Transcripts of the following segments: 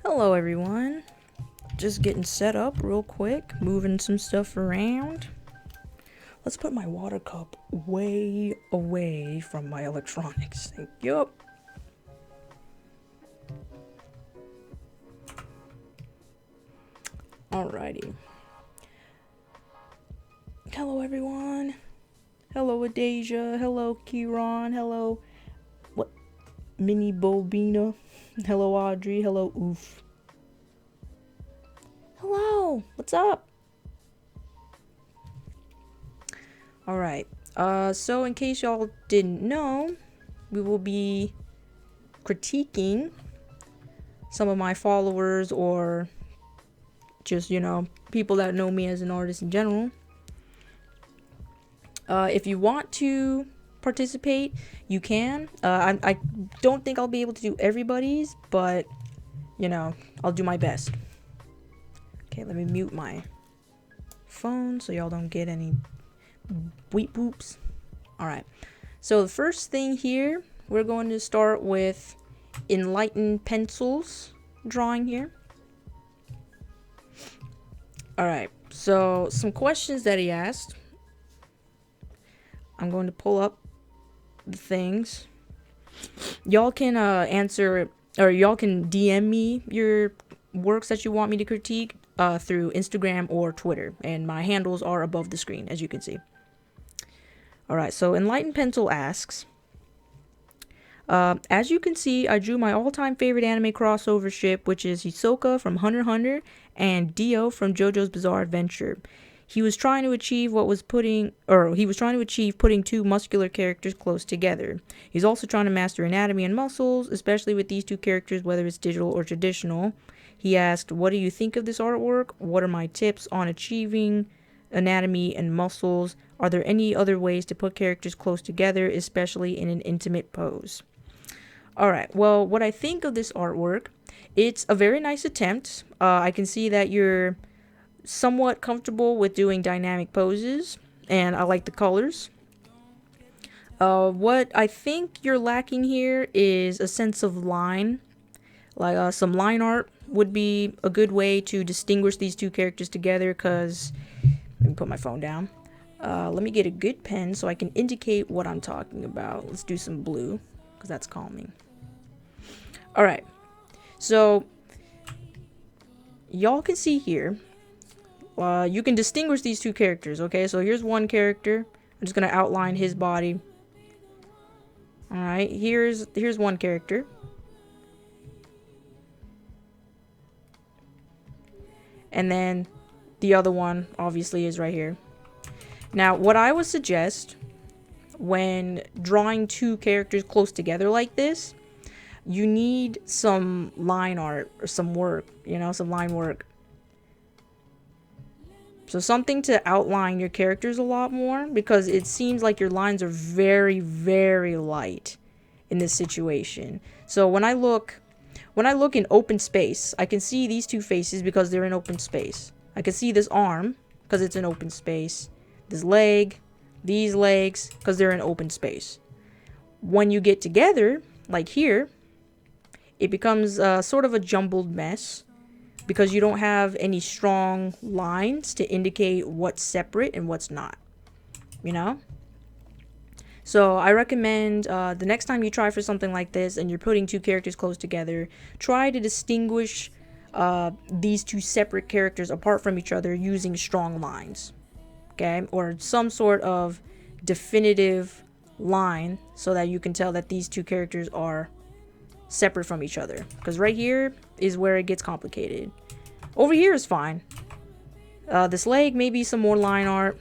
Hello everyone, just getting set up real quick, moving some stuff around. Let's put my water cup way away from my electronics. Thank you. Alrighty. Hello everyone. Hello Adasia. Hello Kieran. Hello Mini Bobina. Hello Audrey. Hello Oof. Hello. What's up? Alright. So in case y'all didn't know, we will be critiquing some of my followers or just, people that know me as an artist in general. If you want to participate, you can. I don't think I'll be able to do everybody's, but, I'll do my best. Okay, let me mute my phone so y'all don't get any bleep boops. Alright, so the first thing here, we're going to start with enlightened pencils drawing here. Alright, so some questions that he asked. I'm going to pull up the things. Y'all can answer, or y'all can DM me your works that you want me to critique through Instagram or Twitter, and my handles are above the screen, as you can see. Alright, so Enlightened Pencil asks, as you can see, I drew my all-time favorite anime crossover ship, which is Hisoka from Hunter x Hunter and Dio from JoJo's Bizarre Adventure. He was trying to achieve putting two muscular characters close together. He's also trying to master anatomy and muscles, especially with these two characters, whether it's digital or traditional. He asked, what do you think of this artwork? What are my tips on achieving anatomy and muscles? Are there any other ways to put characters close together, especially in an intimate pose? Alright, well, what I think of this artwork, it's a very nice attempt. I can see that you're somewhat comfortable with doing dynamic poses, and I like the colors. What I think you're lacking here is a sense of line. Like some line art would be a good way to distinguish these two characters together, because let me put my phone down. Let me get a good pen so I can indicate what I'm talking about. Let's do some blue, because that's calming. Alright, so y'all can see here, you can distinguish these two characters, okay? So here's one character. I'm just going to outline his body. Alright, here's one character. And then the other one, obviously, is right here. Now, what I would suggest when drawing two characters close together like this, you need some line art or some work, some line work. So something to outline your characters a lot more, because it seems like your lines are very, very light in this situation. So when I look in open space, I can see these two faces because they're in open space. I can see this arm because it's in open space. This leg, these legs, because they're in open space. When you get together, like here, it becomes sort of a jumbled mess, because you don't have any strong lines to indicate what's separate and what's not, So I recommend the next time you try for something like this and you're putting two characters close together, try to distinguish these two separate characters apart from each other using strong lines, okay? Or some sort of definitive line so that you can tell that these two characters are separate from each other, because right here is where it gets complicated. Over here is fine. This leg, maybe some more line art.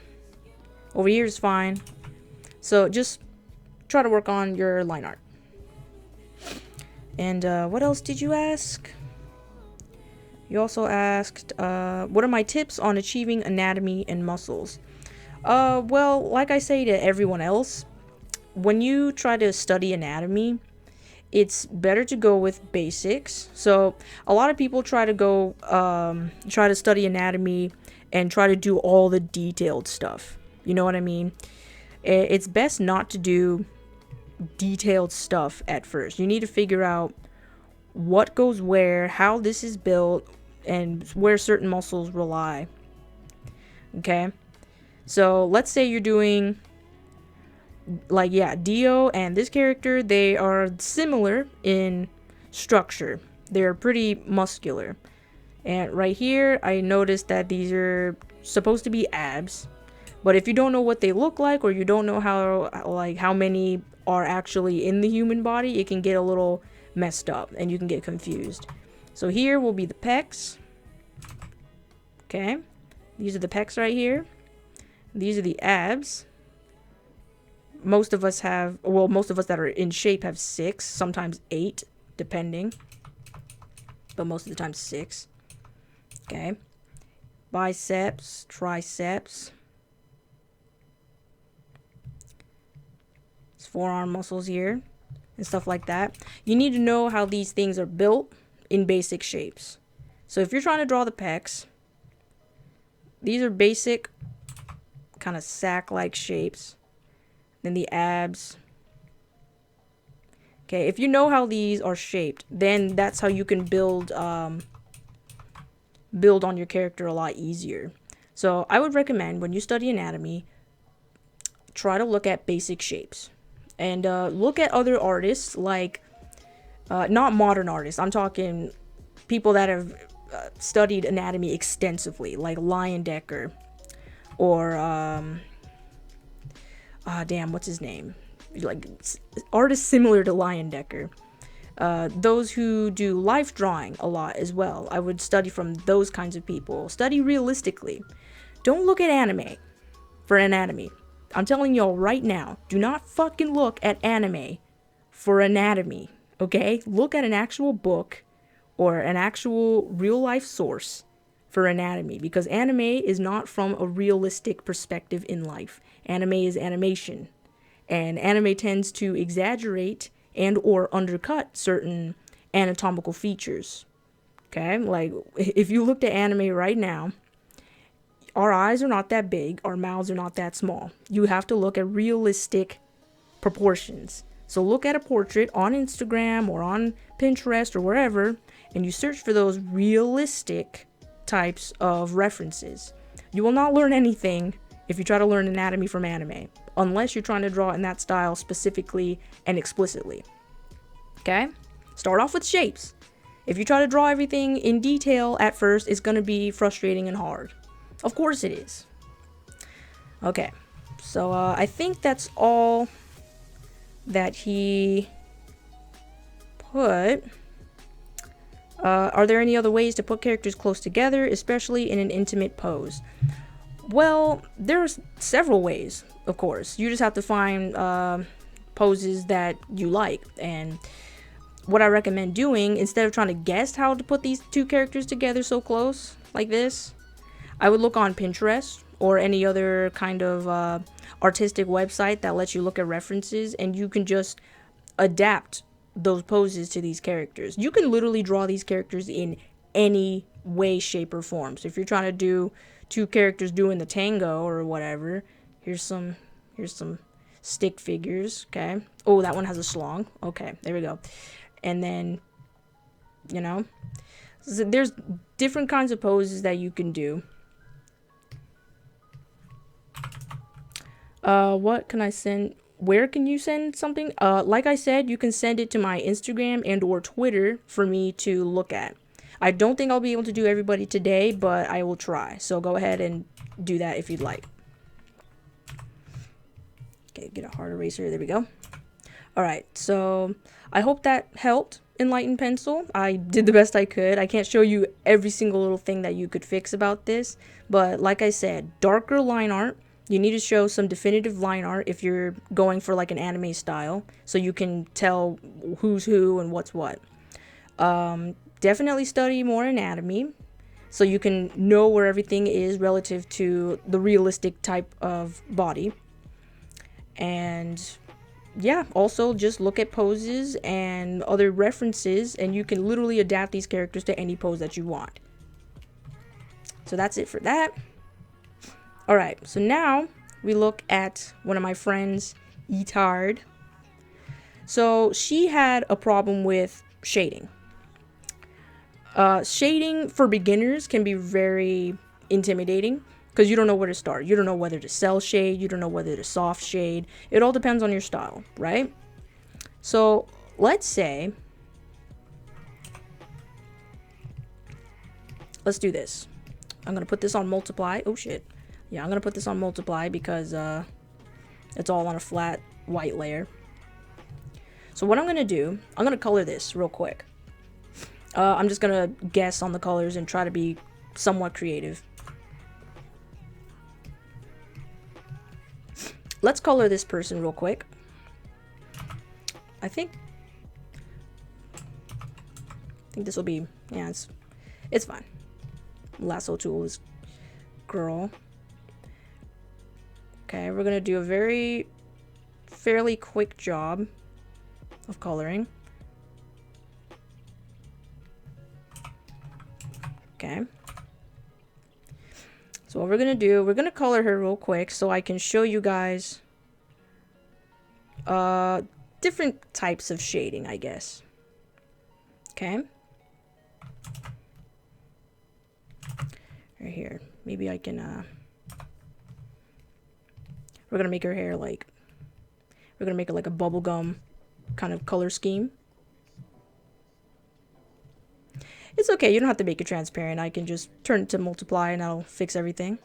Over here is fine. So just try to work on your line art. And what else did you ask? You also asked, what are my tips on achieving anatomy and muscles? Well, like I say to everyone else, when you try to study anatomy, it's better to go with basics. So a lot of people try to study anatomy and try to do all the detailed stuff. You know what I mean? It's best not to do detailed stuff at first. You need to figure out what goes where, how this is built, and where certain muscles rely. Okay, so let's say you're doing, like, yeah, Dio and this character, they are similar in structure. They're pretty muscular. And right here, I noticed that these are supposed to be abs. But if you don't know what they look like, or you don't know how many are actually in the human body, it can get a little messed up and you can get confused. So here will be the pecs. Okay, these are the pecs right here. These are the abs. Most of us have, well, most of us that are in shape have 6, sometimes 8, depending. But most of the time 6. Okay. Biceps, triceps. It's forearm muscles here and stuff like that. You need to know how these things are built in basic shapes. So if you're trying to draw the pecs, these are basic kind of sack-like shapes. Then the abs. Okay, if you know how these are shaped, then that's how you can build build on your character a lot easier. So I would recommend, when you study anatomy, try to look at basic shapes. And look at other artists, like, not modern artists, I'm talking people that have studied anatomy extensively, like Leyendecker, or damn, what's his name? Like, artists similar to Leyendecker. Those who do life drawing a lot as well. I would study from those kinds of people. Study realistically. Don't look at anime for anatomy. I'm telling y'all right now, do not fucking look at anime for anatomy, okay? Look at an actual book or an actual real life source for anatomy, because anime is not from a realistic perspective in life. Anime is animation, and anime tends to exaggerate and or undercut certain anatomical features. Okay, like if you looked at anime right now, our eyes are not that big, our mouths are not that small. You have to look at realistic proportions. So look at a portrait on Instagram or on Pinterest or wherever, and you search for those realistic types of references. You will not learn anything if you try to learn anatomy from anime, unless you're trying to draw in that style specifically and explicitly. Okay? Start off with shapes. If you try to draw everything in detail at first, it's going to be frustrating and hard. Of course it is. Okay, so I think that's all that he put. Are there any other ways to put characters close together, especially in an intimate pose? Well, there's several ways, of course. You just have to find poses that you like. And what I recommend doing, instead of trying to guess how to put these two characters together so close, like this, I would look on Pinterest or any other kind of artistic website that lets you look at references, and you can just adapt those poses to these characters. You can literally draw these characters in any way, shape, or form. So if you're trying to do two characters doing the tango or whatever, here's some stick figures. Okay. Oh, that one has a schlong. Okay, there we go. And then, you know, so there's different kinds of poses that you can do. What can I send? Where can you send something? Like I said, you can send it to my Instagram and or Twitter for me to look at. I don't think I'll be able to do everybody today, but I will try. So go ahead and do that if you'd like. Okay, get a hard eraser. There we go. All right, so I hope that helped Enlighten Pencil. I did the best I could. I can't show you every single little thing that you could fix about this, but like I said, darker line art. You need to show some definitive line art if you're going for like an anime style, so you can tell who's who and what's what. Definitely study more anatomy, so you can know where everything is relative to the realistic type of body. And yeah, also just look at poses and other references, and you can literally adapt these characters to any pose that you want. So that's it for that. Alright, so now we look at one of my friends, Etard. So she had a problem with shading. Shading for beginners can be very intimidating because you don't know where to start. You don't know whether to cell shade. You don't know whether to soft shade. It all depends on your style, right? So let's say, let's do this. I'm going to put this on multiply. Oh shit. Yeah, I'm going to put this on multiply because it's all on a flat white layer. So what I'm going to do, I'm going to color this real quick. I'm just going to guess on the colors and try to be somewhat creative. Let's color this person real quick. I think this will be, yeah, it's fine. Lasso tool is girl. Okay, we're going to do a fairly quick job of coloring. Okay. So what we're going to do, we're going to color her real quick so I can show you guys different types of shading, I guess. Okay. Right here. Maybe I can, we're going to make her hair like, we're going to make it like a bubblegum kind of color scheme. It's okay, you don't have to make it transparent. I can just turn it to multiply and that'll fix everything.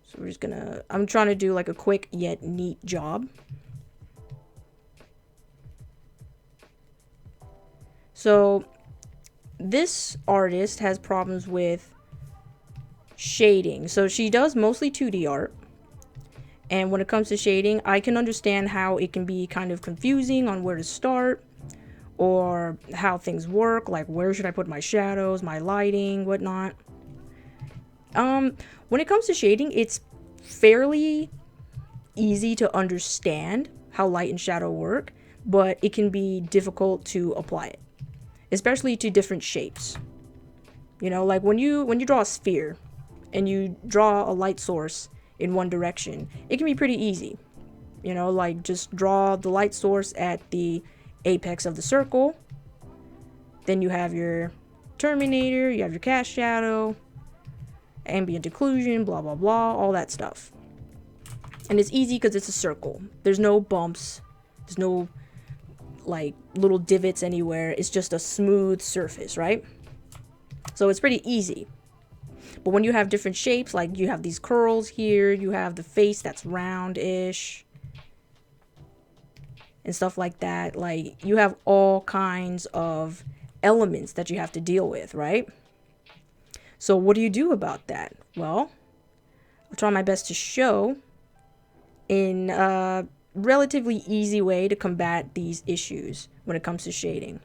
So we're just gonna, I'm trying to do like a quick yet neat job. So this artist has problems with shading. So she does mostly 2D art. And when it comes to shading, I can understand how it can be kind of confusing on where to start or how things work, like where should I put my shadows, my lighting, whatnot. When it comes to shading, it's fairly easy to understand how light and shadow work, but it can be difficult to apply it, especially to different shapes. You know, like when you draw a sphere and you draw a light source in one direction, it can be pretty easy. You know, like just draw the light source at the apex of the circle. Then you have your terminator, you have your cast shadow, ambient occlusion, blah blah blah, all that stuff. And it's easy because it's a circle. There's no bumps, there's no like little divots anywhere. It's just a smooth surface, right? So it's pretty easy. But when you have different shapes, like you have these curls here, you have the face that's round-ish, and stuff like that, like you have all kinds of elements that you have to deal with, right? So what do you do about that? Well, I'll try my best to show in a relatively easy way to combat these issues when it comes to shading.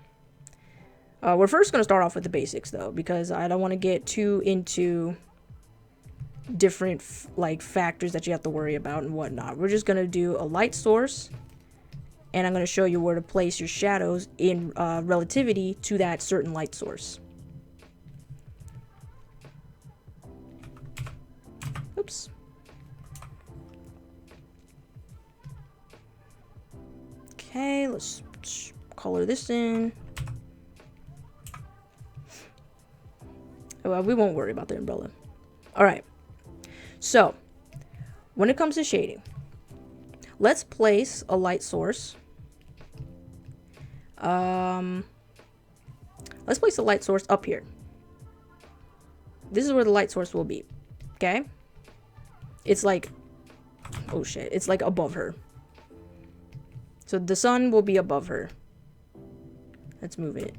We're first going to start off with the basics though, because I don't want to get too into different like factors that you have to worry about and whatnot. We're just going to do a light source, and I'm going to show you where to place your shadows in relativity to that certain light source. Oops. Okay, let's color this in. Well, we won't worry about the umbrella. Alright, so when it comes to shading, let's place a light source. Let's place a light source up here. This is where the light source will be. Okay? It's like, oh shit, it's like above her. So the sun will be above her. Let's move it.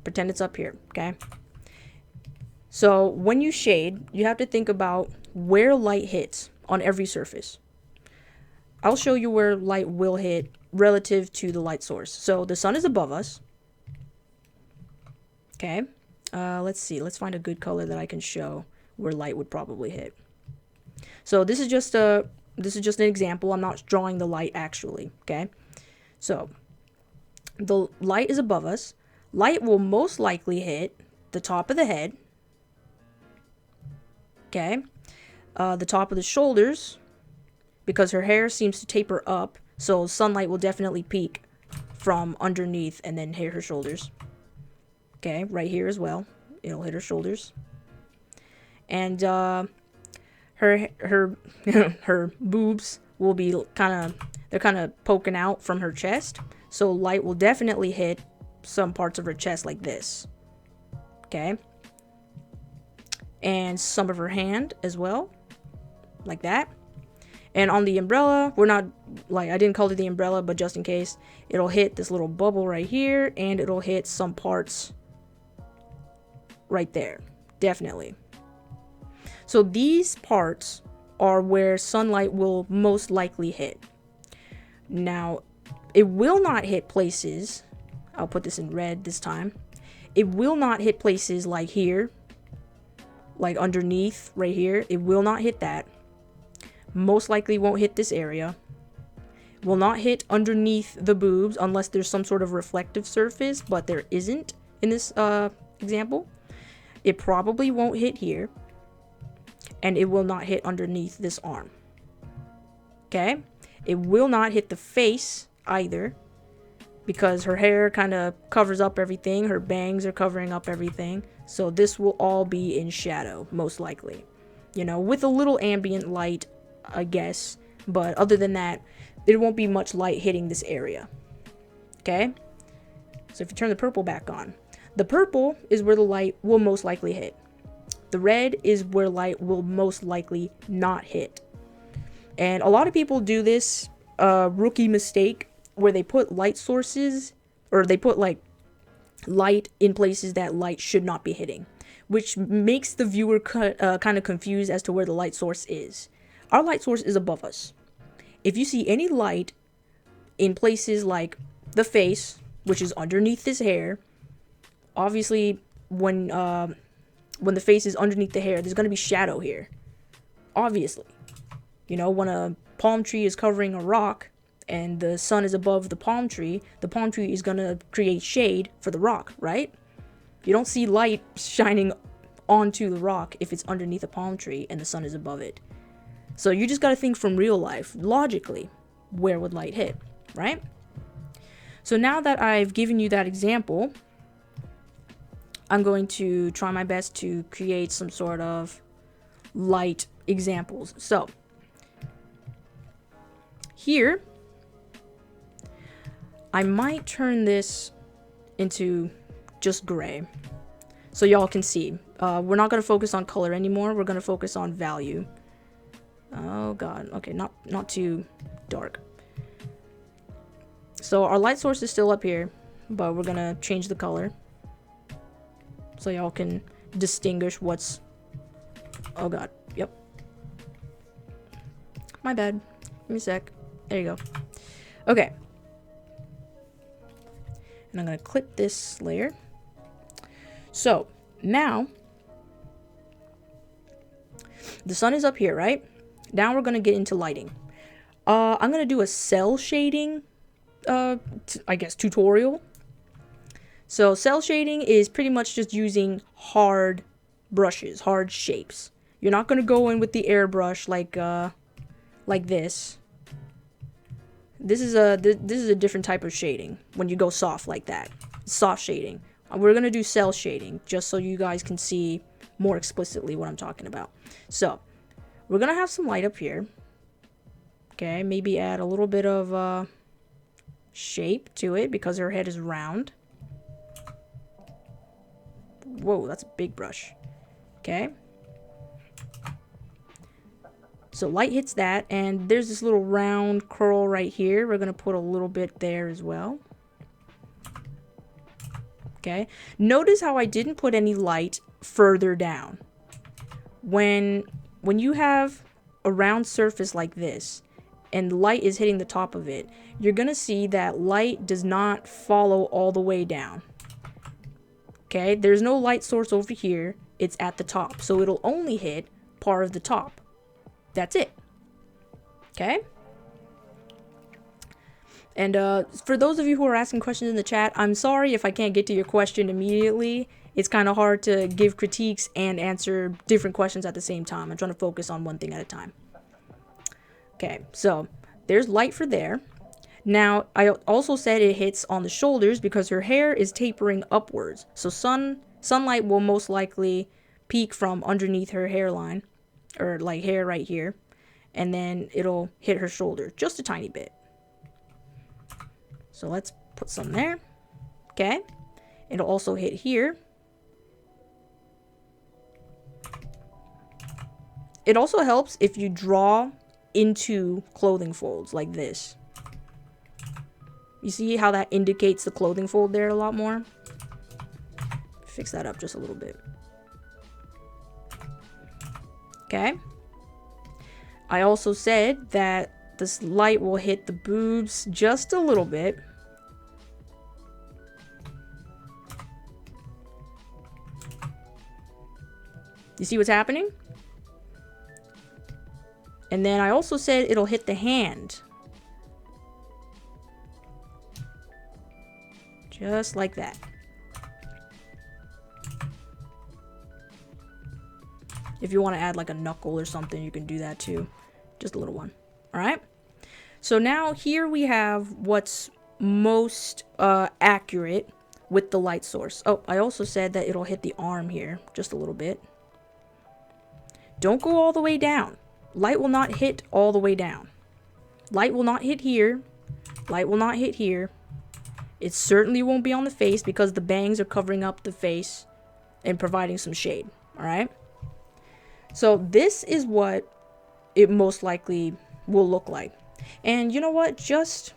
Pretend it's up here, okay? So when you shade, you have to think about where light hits on every surface. I'll show you where light will hit relative to the light source. So the sun is above us. Okay. Let's see. Let's find a good color that I can show where light would probably hit. So this is just an example. I'm not drawing the light actually. Okay. So the light is above us. Light will most likely hit the top of the head. Okay. The top of the shoulders, because her hair seems to taper up So sunlight will definitely peek from underneath and then hit her shoulders. Okay, right here as well. It'll hit her shoulders. And her her boobs will be they're kind of poking out from her chest. So light will definitely hit some parts of her chest like this. Okay. And some of her hand as well. Like that. And on the umbrella, we're not, like, I didn't color the umbrella, but just in case, it'll hit this little bubble right here, and it'll hit some parts right there. Definitely. So these parts are where sunlight will most likely hit. Now, it will not hit places, I'll put this in red this time. It will not hit places like here, like underneath right here. It will not hit that. Most likely won't hit this area. Will not hit underneath the boobs unless there's some sort of reflective surface, but there isn't in this example. It probably won't hit here. And it will not hit underneath this arm. Okay? It will not hit the face either, because her hair kind of covers up everything. Her bangs are covering up everything. So this will all be in shadow, most likely. You know, with a little ambient light, I guess. But other than that, there won't be much light hitting this area. Okay? So if you turn the purple back on, the purple is where the light will most likely hit. The red is where light will most likely not hit. And a lot of people do this rookie mistake where they put light sources, or they put like light in places that light should not be hitting, which makes the viewer kind of confused as to where the light source is. Our light source is above us. If you see any light in places like the face, which is underneath this hair, obviously when the face is underneath the hair, there's going to be shadow here. Obviously. You know, when a palm tree is covering a rock and the sun is above the palm tree is going to create shade for the rock, right? You don't see light shining onto the rock if it's underneath a palm tree and the sun is above it. So you just got to think from real life, logically, where would light hit, right? So now that I've given you that example, I'm going to try my best to create some sort of light examples. So here, I might turn this into just gray so y'all can see. We're not going to focus on color anymore. We're going to focus on value. Oh god, okay, not too dark. So our light source is still up here, but we're gonna change the color so y'all can distinguish what's... Oh god, yep. My bad. Give me a sec. There you go. Okay. And I'm gonna clip this layer. So, now, the sun is up here, right? Now we're going to get into lighting. I'm going to do a cell shading, I guess, tutorial. So cell shading is pretty much just using hard brushes, hard shapes. You're not going to go in with the airbrush like this. This is a different type of shading when you go soft like that. Soft shading. We're going to do cell shading just so you guys can see more explicitly what I'm talking about. So, we're going to have some light up here. Okay, maybe add a little bit of shape to it because her head is round. Whoa, that's a big brush. Okay. So light hits that, and there's this little round curl right here. We're going to put a little bit there as well. Okay. Notice how I didn't put any light further down. When you have a round surface like this, and light is hitting the top of it, you're going to see that light does not follow all the way down. Okay, there's no light source over here. It's at the top, so it'll only hit part of the top. That's it. Okay? And for those of you who are asking questions in the chat, I'm sorry if I can't get to your question immediately. It's kind of hard to give critiques and answer different questions at the same time. I'm trying to focus on one thing at a time. Okay, so there's light for there. Now, I also said it hits on the shoulders because her hair is tapering upwards. So sunlight will most likely peek from underneath her hairline, or like hair right here, and then it'll hit her shoulder just a tiny bit. So let's put some there. Okay. It'll also hit here. It also helps if you draw into clothing folds like this. You see how that indicates the clothing fold there a lot more? Fix that up just a little bit. Okay. I also said that this light will hit the boobs just a little bit. You see what's happening? And then I also said it'll hit the hand. Just like that. If you want to add like a knuckle or something, you can do that too. Just a little one. Alright? So now here we have what's most accurate with the light source. Oh, I also said that it'll hit the arm here. Just a little bit. Don't go all the way down. Light will not hit all the way down. Light will not hit here. Light will not hit here. It certainly won't be on the face because the bangs are covering up the face and providing some shade. Alright? So this is what it most likely will look like. And you know what? Just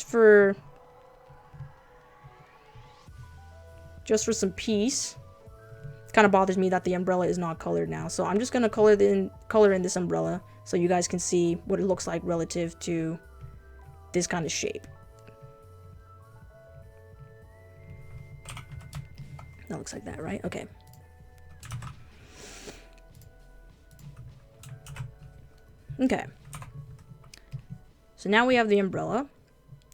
for some peace. It kind of bothers me that the umbrella is not colored now. So I'm just going to color in this umbrella so you guys can see what it looks like relative to this kind of shape. That looks like that, right? Okay. Okay. So now we have the umbrella.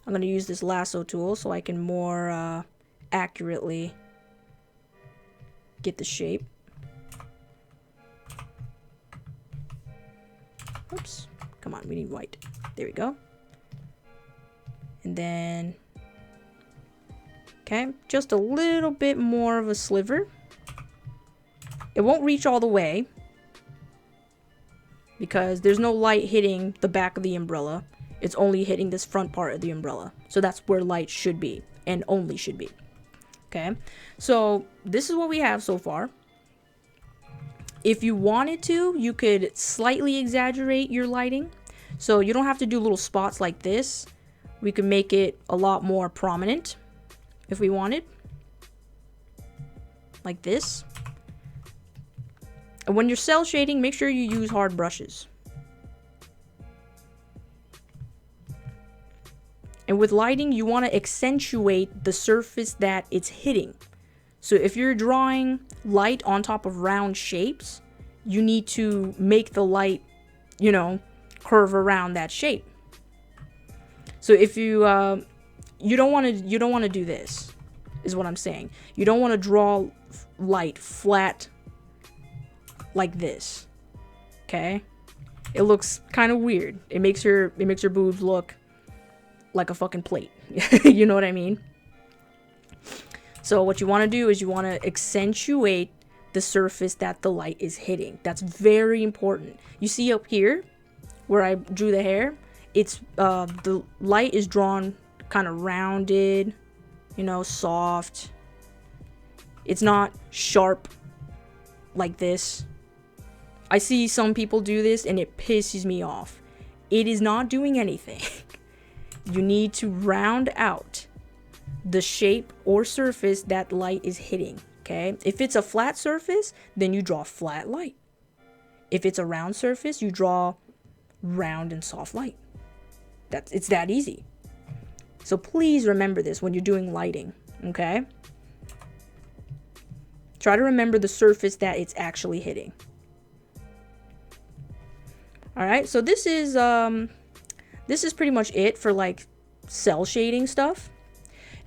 I'm going to use this lasso tool so I can more accurately get the shape. Oops. Come on, we need white. There we go. And then... okay, just a little bit more of a sliver. It won't reach all the way because there's no light hitting the back of the umbrella. It's only hitting this front part of the umbrella. So that's where light should be and only should be. Okay, so this is what we have so far. If you wanted to, you could slightly exaggerate your lighting. So you don't have to do little spots like this. We could make it a lot more prominent if we wanted. Like this. And when you're cell shading, make sure you use hard brushes. And with lighting, you want to accentuate the surface that it's hitting. So if you're drawing light on top of round shapes, you need to make the light, you know, curve around that shape. So if you don't want to do this, is what I'm saying. You don't want to draw light flat like this. Okay? It looks kind of weird. It makes your boobs look like a fucking plate. You know what I mean? So what you want to do is you want to accentuate the surface that the light is hitting. That's very important. You see up here where I drew the hair, it's the light is drawn kind of rounded, you know, soft. It's not sharp like this. I see some people do this and it pisses me off. It is not doing anything. You need to round out the shape or surface that light is hitting, okay? If it's a flat surface, then you draw flat light. If it's a round surface, you draw round and soft light. It's that easy. So please remember this when you're doing lighting, okay? Try to remember the surface that it's actually hitting. All right, so this is pretty much it for like cell shading stuff.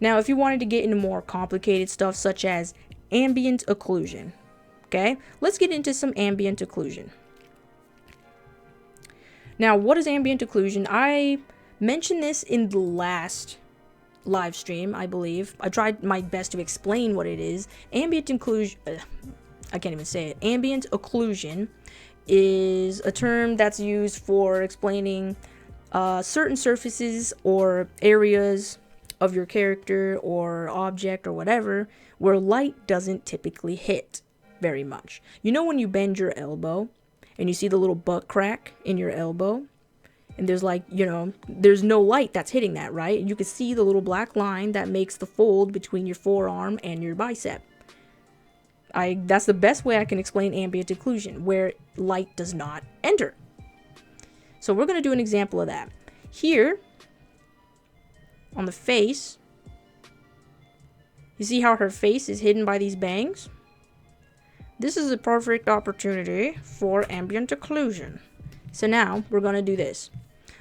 Now, if you wanted to get into more complicated stuff such as ambient occlusion, okay, let's get into some ambient occlusion. Now, what is ambient occlusion? I mentioned this in the last live stream, I believe. I tried my best to explain what it is. Ambient occlusion, I can't even say it. Ambient occlusion is a term that's used for explaining certain surfaces or areas of your character or object or whatever where light doesn't typically hit very much. You know when you bend your elbow and you see the little butt crack in your elbow, and there's like, you know, there's no light that's hitting that, right? And you can see the little black line that makes the fold between your forearm and your bicep. That's the best way I can explain ambient occlusion, where light does not enter. So we're going to do an example of that. Here, on the face, you see how her face is hidden by these bangs? This is a perfect opportunity for ambient occlusion. So now, we're going to do this.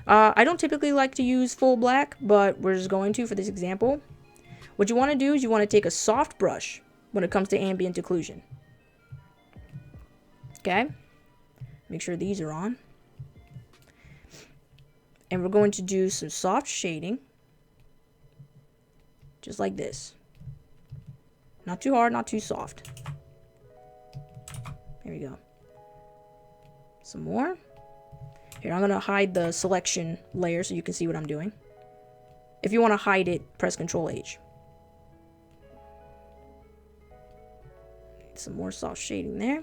I don't typically like to use full black, but we're just going to for this example. What you want to do is you want to take a soft brush when it comes to ambient occlusion. Okay? Make sure these are on. And we're going to do some soft shading. Just like this. Not too hard, not too soft. Here we go. Some more. Here, I'm going to hide the selection layer so you can see what I'm doing. If you want to hide it, press Ctrl-H. Some more soft shading there.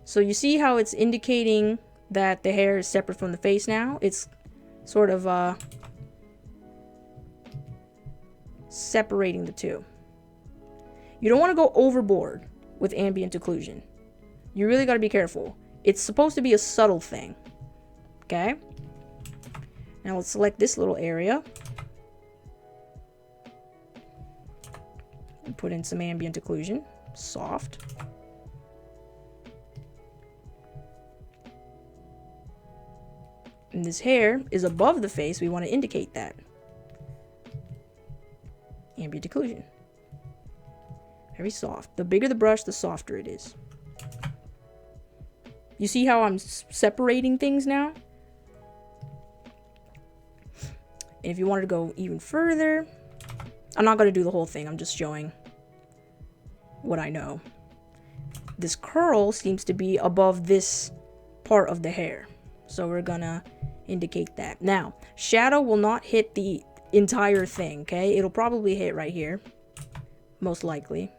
So you see how it's indicating that the hair is separate from the face now? It's sort of separating the two. You don't want to go overboard with ambient occlusion. You really got to be careful. It's supposed to be a subtle thing. Okay? Now let's select this little area. And put in some ambient occlusion. Soft. And this hair is above the face. We want to indicate that. Ambient occlusion. Very soft. The bigger the brush, the softer it is. You see how I'm separating things now? And if you wanted to go even further, I'm not going to do the whole thing. I'm just showing what I know. This curl seems to be above this part of the hair. So we're going to indicate that. Now, shadow will not hit the entire thing, okay? It'll probably hit right here. Most likely.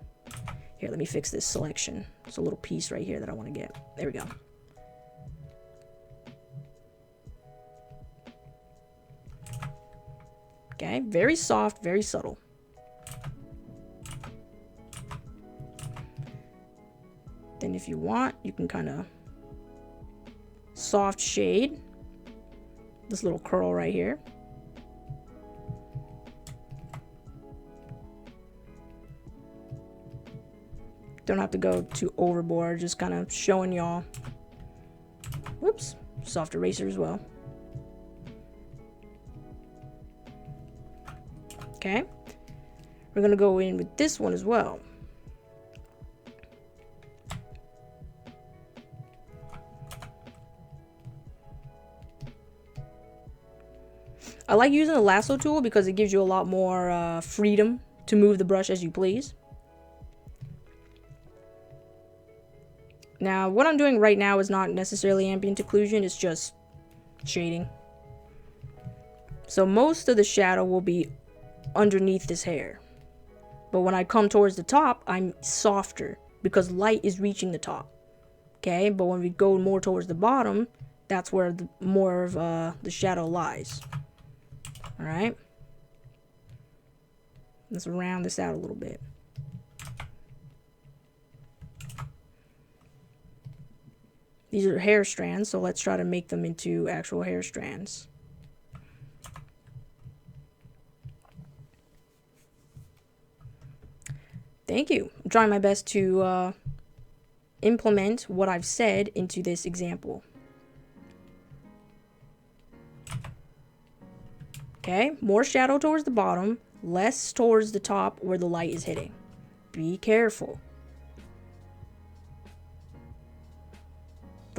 Here, let me fix this selection. It's a little piece right here that I want to get. There we go. Okay, very soft, very subtle. Then if you want, you can kind of soft shade this little curl right here. Don't have to go too overboard, just kind of showing y'all. Whoops, soft eraser as well. Okay, we're gonna go in with this one as well. I like using the lasso tool because it gives you a lot more freedom to move the brush as you please. Now, what I'm doing right now is not necessarily ambient occlusion, it's just shading. So most of the shadow will be underneath this hair. But when I come towards the top, I'm softer because light is reaching the top. Okay, but when we go more towards the bottom, that's where more of the shadow lies. Alright? Let's round this out a little bit. These are hair strands, so let's try to make them into actual hair strands. Thank you. I'm trying my best to implement what I've said into this example. Okay, more shadow towards the bottom, less towards the top where the light is hitting. Be careful.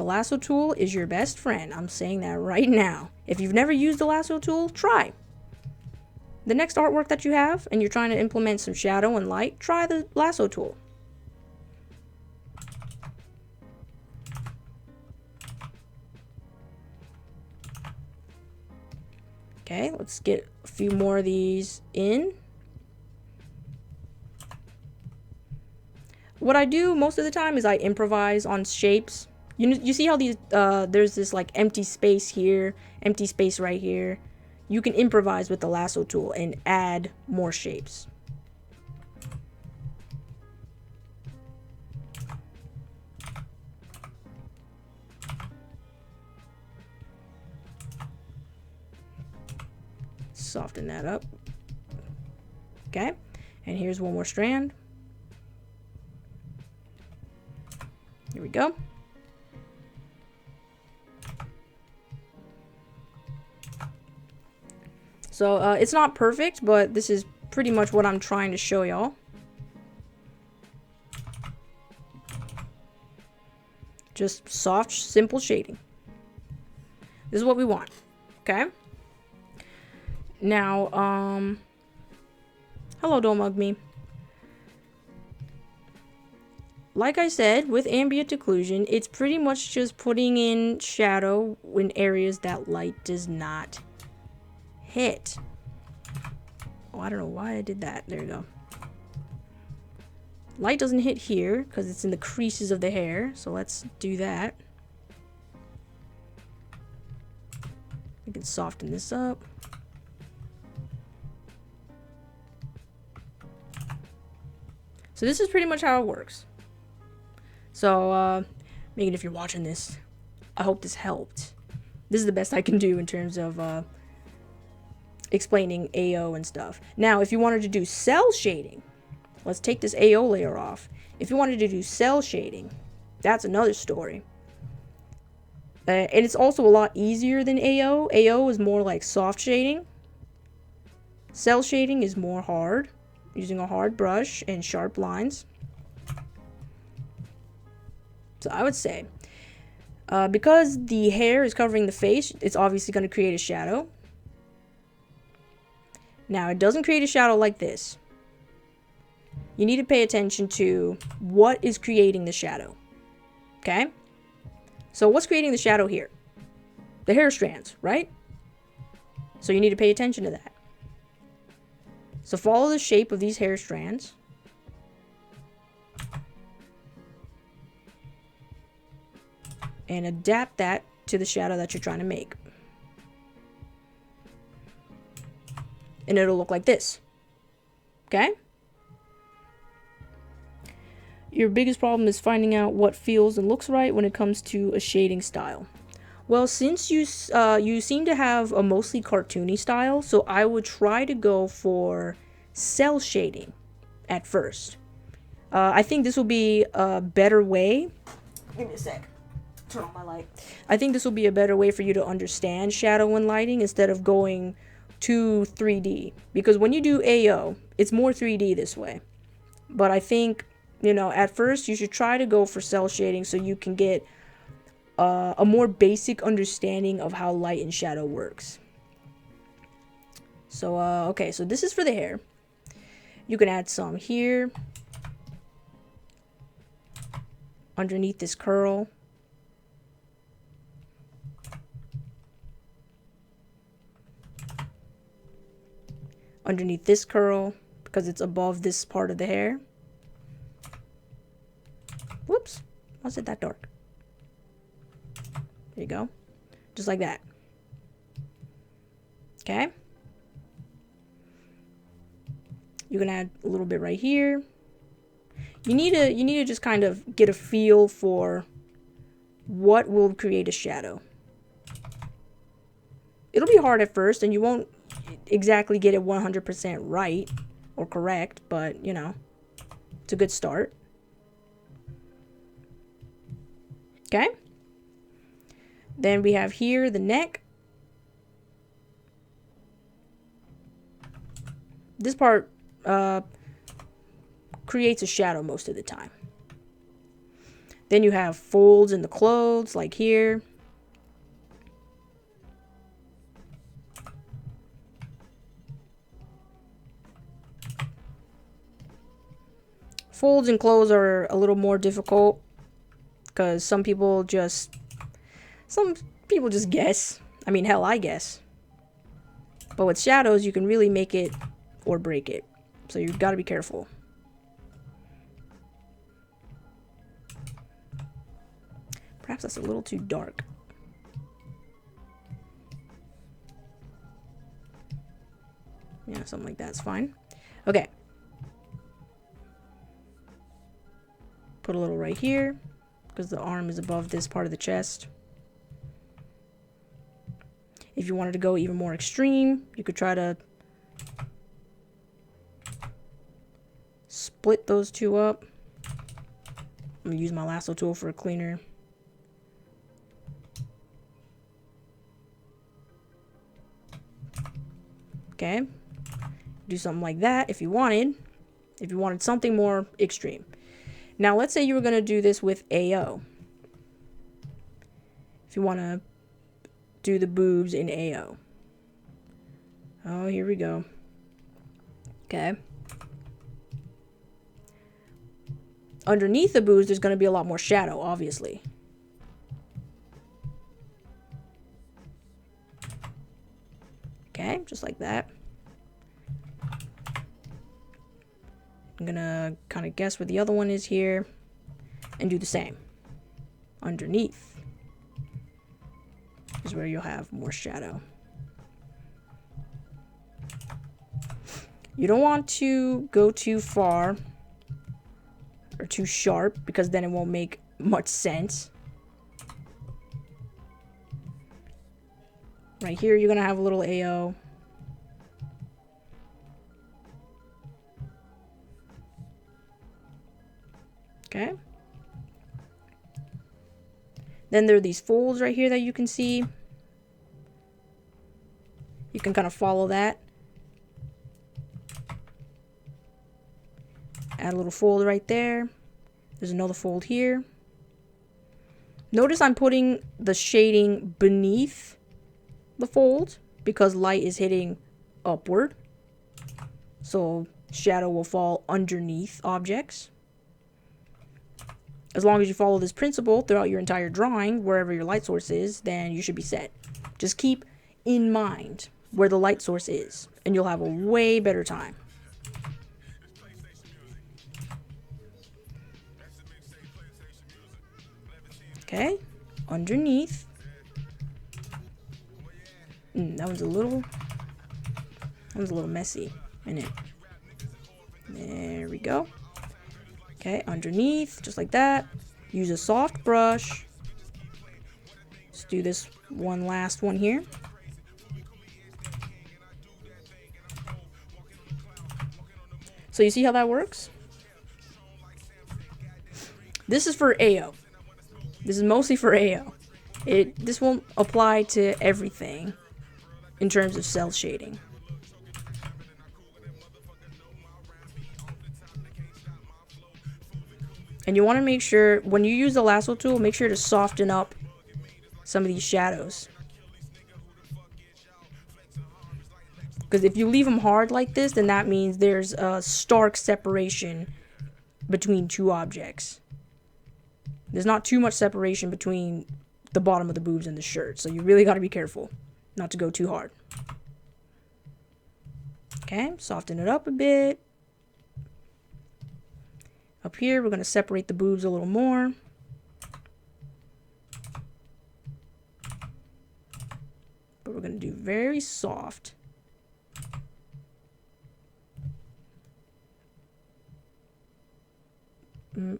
The lasso tool is your best friend. I'm saying that right now. If you've never used the lasso tool, try. The next artwork that you have and you're trying to implement some shadow and light, try the lasso tool. Okay, let's get a few more of these in. What I do most of the time is I improvise on shapes. You see how these there's this like empty space here, empty space right here. You can improvise with the lasso tool and add more shapes. Soften that up. Okay, and here's one more strand. Here we go. So it's not perfect, but this is pretty much what I'm trying to show y'all. Just soft, simple shading. This is what we want. Okay. Now, hello, don't mug me. Like I said, with ambient occlusion, it's pretty much just putting in shadow in areas that light does not hit. Oh, I don't know why I did that. There you go. Light doesn't hit here because it's in the creases of the hair. So let's do that. We can soften this up. So this is pretty much how it works. So, Megan, if you're watching this, I hope this helped. This is the best I can do in terms of explaining AO and stuff. Now, if you wanted to do cell shading, let's take this AO layer off. If you wanted to do cell shading, that's another story. And it's also a lot easier than AO. AO is more like soft shading. Cell shading is more hard, using a hard brush and sharp lines. So I would say, because the hair is covering the face, it's obviously going to create a shadow. Now, it doesn't create a shadow like this. You need to pay attention to what is creating the shadow. Okay? So what's creating the shadow here? The hair strands, right? So you need to pay attention to that. So follow the shape of these hair strands. And adapt that to the shadow that you're trying to make. And it'll look like this. Okay? Your biggest problem is finding out what feels and looks right when it comes to a shading style. Well, since you seem to have a mostly cartoony style, so I would try to go for cell shading at first. I think this will be a better way. Give me a sec. Turn on my light. I think this will be a better way for you to understand shadow and lighting instead of going to 3D. Because when you do AO, it's more 3D this way. But I think, you know, at first you should try to go for cell shading so you can get a more basic understanding of how light and shadow works. So, okay, so this is for the hair. You can add some here. Underneath this curl. Underneath this curl, because it's above this part of the hair. Whoops, why is it that dark? There you go. Just like that. Okay. You can add a little bit right here. You need to just kind of get a feel for what will create a shadow. It'll be hard at first and you won't exactly get it 100% right or correct, but you know, it's a good start. Okay. Then we have here the neck. This part creates a shadow most of the time. Then you have folds in the clothes, like here. Folds in clothes are a little more difficult because some people just guess. I mean, hell, I guess. But with shadows, you can really make it or break it. So you've got to be careful. Perhaps that's a little too dark. Yeah, something like that's fine. Okay. Put a little right here because the arm is above this part of the chest. If you wanted to go even more extreme, you could try to split those two up. I'm going to use my lasso tool for a cleaner. Okay. Do something like that if you wanted. If you wanted something more extreme. Now, let's say you were going to do this with AO. If you want to do the boobs in AO. Oh, here we go. Okay. Underneath the boobs, there's going to be a lot more shadow, obviously. Okay, just like that. I'm gonna kind of guess where the other one is here and do the same. Underneath is where you'll have more shadow. You don't want to go too far or too sharp because then it won't make much sense. Right here, you're gonna have a little AO. Okay. Then there are these folds right here that you can see. You can kind of follow that. Add a little fold right there. There's another fold here. Notice I'm putting the shading beneath the fold because light is hitting upward. So shadow will fall underneath objects. As long as you follow this principle throughout your entire drawing, wherever your light source is, then you should be set. Just keep in mind where the light source is, and you'll have a way better time. Okay, underneath. That one's a little messy, isn't it? There we go. Okay, underneath, just like that. Use a soft brush. Let's do this one last one here. So you see how that works? This is for AO. This is mostly for AO. This won't apply to everything in terms of cell shading. And you want to make sure, when you use the lasso tool, make sure to soften up some of these shadows. Because if you leave them hard like this, then that means there's a stark separation between two objects. There's not too much separation between the bottom of the boobs and the shirt. So you really got to be careful not to go too hard. Okay, soften it up a bit. Up here, we're going to separate the boobs a little more. But we're going to do very soft.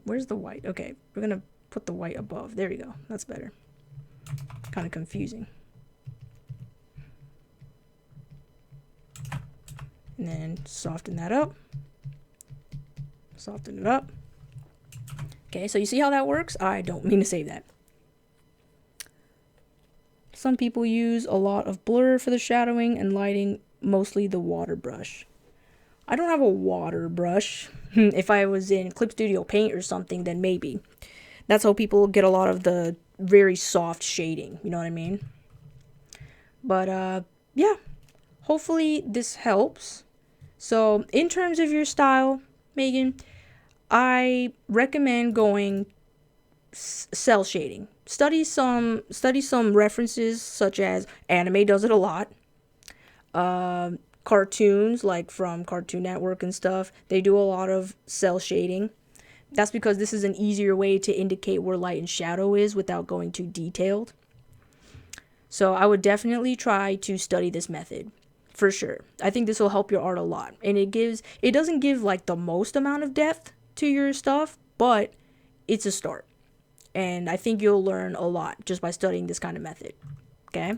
Where's the white? Okay, we're going to put the white above. There we go. That's better. Kind of confusing. And then soften that up. Soften it up. Okay, so you see how that works? I don't mean to say that. Some people use a lot of blur for the shadowing and lighting, mostly the water brush. I don't have a water brush. If I was in Clip Studio Paint or something, then maybe. That's how people get a lot of the very soft shading, you know what I mean? But yeah, hopefully this helps. So in terms of your style, Megan, I recommend going cell shading. Study some references, such as anime does it a lot. Cartoons, like from Cartoon Network and stuff, they do a lot of cell shading. That's because this is an easier way to indicate where light and shadow is without going too detailed. So I would definitely try to study this method, for sure. I think this will help your art a lot. And it doesn't give like the most amount of depth to your stuff, but it's a start. And I think you'll learn a lot just by studying this kind of method. Okay?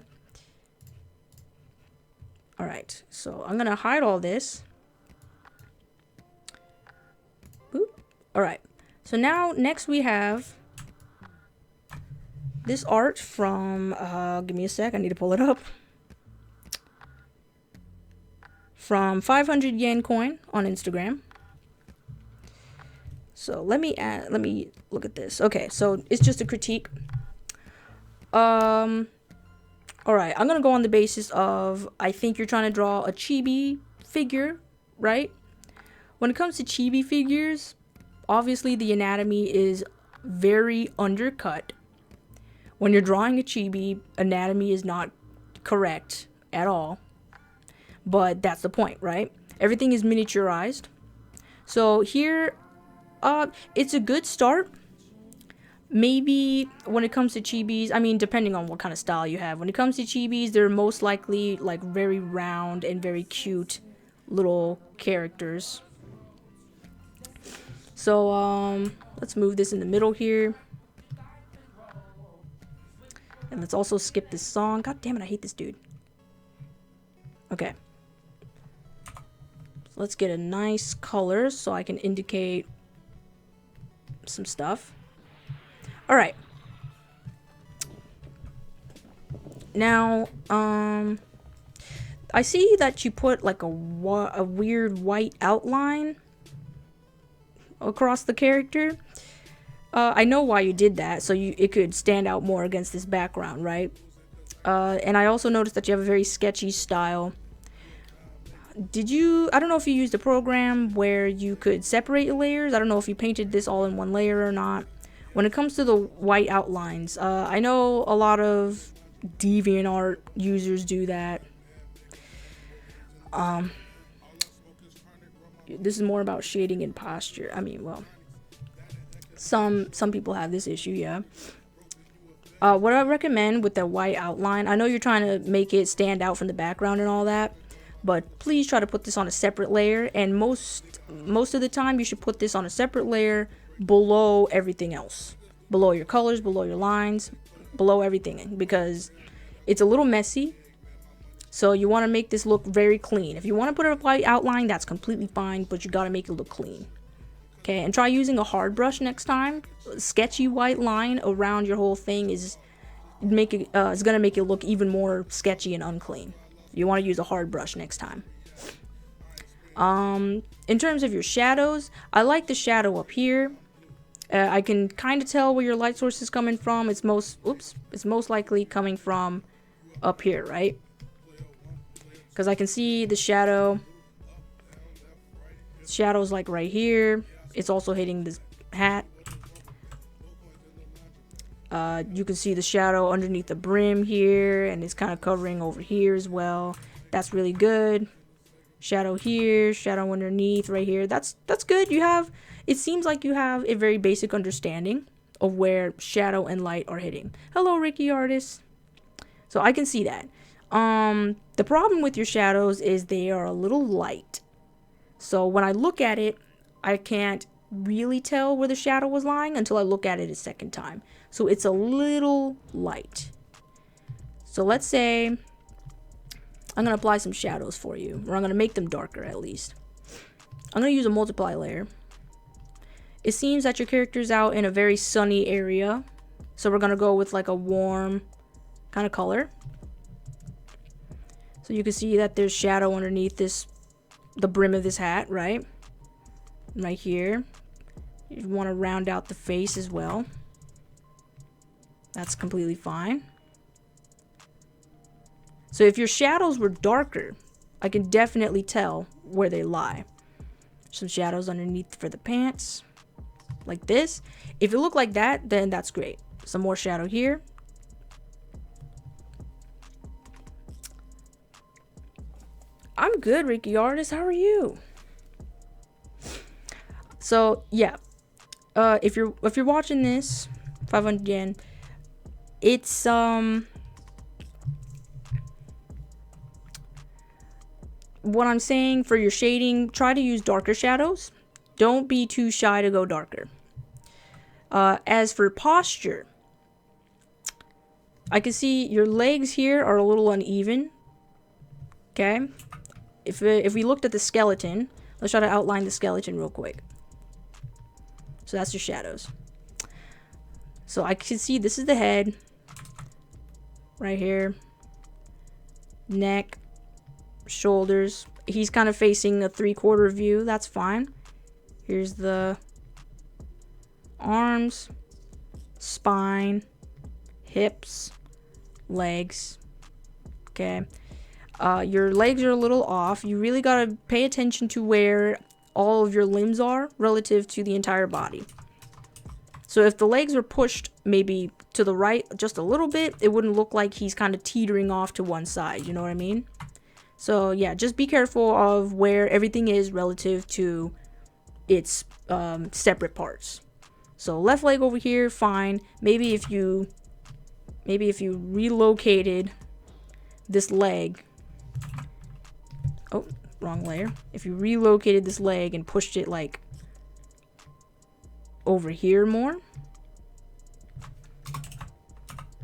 Alright, so I'm going to hide all this. Boop. Alright, so now next we have this art from, give me a sec, I need to pull it up. From 500 yen coin on Instagram. So let me look at this. Okay, so it's just a critique. Alright, I'm gonna go on the basis of, I think you're trying to draw a chibi figure, right? When it comes to chibi figures, obviously the anatomy is very undercut. When you're drawing a chibi, anatomy is not correct at all. But that's the point, right? Everything is miniaturized. So here, it's a good start. Maybe when it comes to chibis, I mean, depending on what kind of style you have. When it comes to chibis, they're most likely like very round and very cute little characters. So, let's move this in the middle here. And let's also skip this song. God damn it, I hate this dude. Okay. So let's get a nice color so I can indicate some stuff. Alright. Now, I see that you put like a weird white outline across the character. I know why you did that, so it could stand out more against this background, right? And I also noticed that you have a very sketchy style. I don't know if you used a program where you could separate layers. I don't know if you painted this all in one layer or not. When it comes to the white outlines, I know a lot of DeviantArt users do that. This is more about shading and posture. I mean, well, some people have this issue, yeah. What I recommend with the white outline, I know you're trying to make it stand out from the background and all that, but please try to put this on a separate layer, and most of the time you should put this on a separate layer below everything else. Below your colors, below your lines, below everything, because it's a little messy. So you want to make this look very clean. If you want to put a white outline, that's completely fine, but you got to make it look clean. Okay, and try using a hard brush next time. Sketchy white line around your whole thing is gonna make it look even more sketchy and unclean. You want to use a hard brush next time. In terms of your shadows, I like the shadow up here. I can kind of tell where your light source is coming from. It's most likely coming from up here, right? Because I can see the shadow. Shadow's like right here. It's also hitting this hat. You can see the shadow underneath the brim here, and it's kind of covering over here as well. That's really good. Shadow here, shadow underneath right here. That's good. It seems like you have a very basic understanding of where shadow and light are hitting. Hello, Ricky Artist. So I can see that. The problem with your shadows is they are a little light. So when I look at it, I can't really tell where the shadow was lying until I look at it a second time. So it's a little light. So let's say I'm going to apply some shadows for you, or I'm going to make them darker at least. I'm going to use a multiply layer. It seems that your character's out in a very sunny area, so we're going to go with like a warm kind of color. So you can see that there's shadow underneath the brim of this hat, right? Right here. You want to round out the face as well. That's completely fine. So if your shadows were darker, I can definitely tell where they lie. Some shadows underneath for the pants, like this. If it looked like that, then that's great. Some more shadow here. I'm good, Ricky Artist. How are you? So yeah, if you're watching this, 500 yen. It's what I'm saying for your shading, try to use darker shadows. Don't be too shy to go darker. As for posture, I can see your legs here are a little uneven. Okay, if we looked at the skeleton, let's try to outline the skeleton real quick. So that's your shadows. So I can see this is the head right here, neck, shoulders. He's kind of facing a 3/4 view. That's fine. Here's the arms, spine, hips, legs. Okay. Your legs are a little off. You really gotta pay attention to where all of your limbs are relative to the entire body. So if the legs are pushed maybe to the right just a little bit, it wouldn't look like he's kind of teetering off to one side. You know what I mean? So yeah, just be careful of where everything is relative to its separate parts. So left leg over here, fine. Maybe if you relocated this leg. Oh, wrong layer. If you relocated this leg and pushed it like over here more,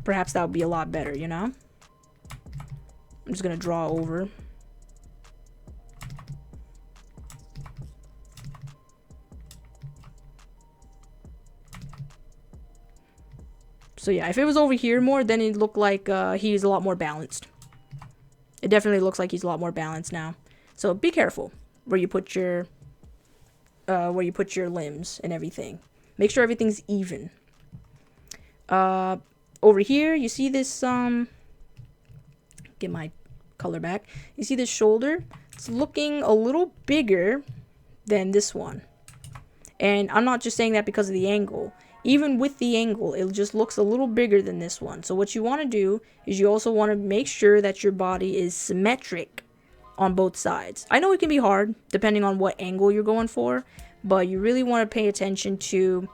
perhaps that would be a lot better, you know? I'm just gonna draw over. So yeah, if it was over here more, then it looked like he's a lot more balanced. It definitely looks like he's a lot more balanced now. So be careful where you put your limbs and everything. Make sure everything's even. Over here, you see this get my color back. You see this shoulder? It's looking a little bigger than this one. And I'm not just saying that because of the angle. Even with the angle, it just looks a little bigger than this one. So what you want to do is you also want to make sure that your body is symmetric on both sides. I know it can be hard depending on what angle you're going for, but you really want to pay attention to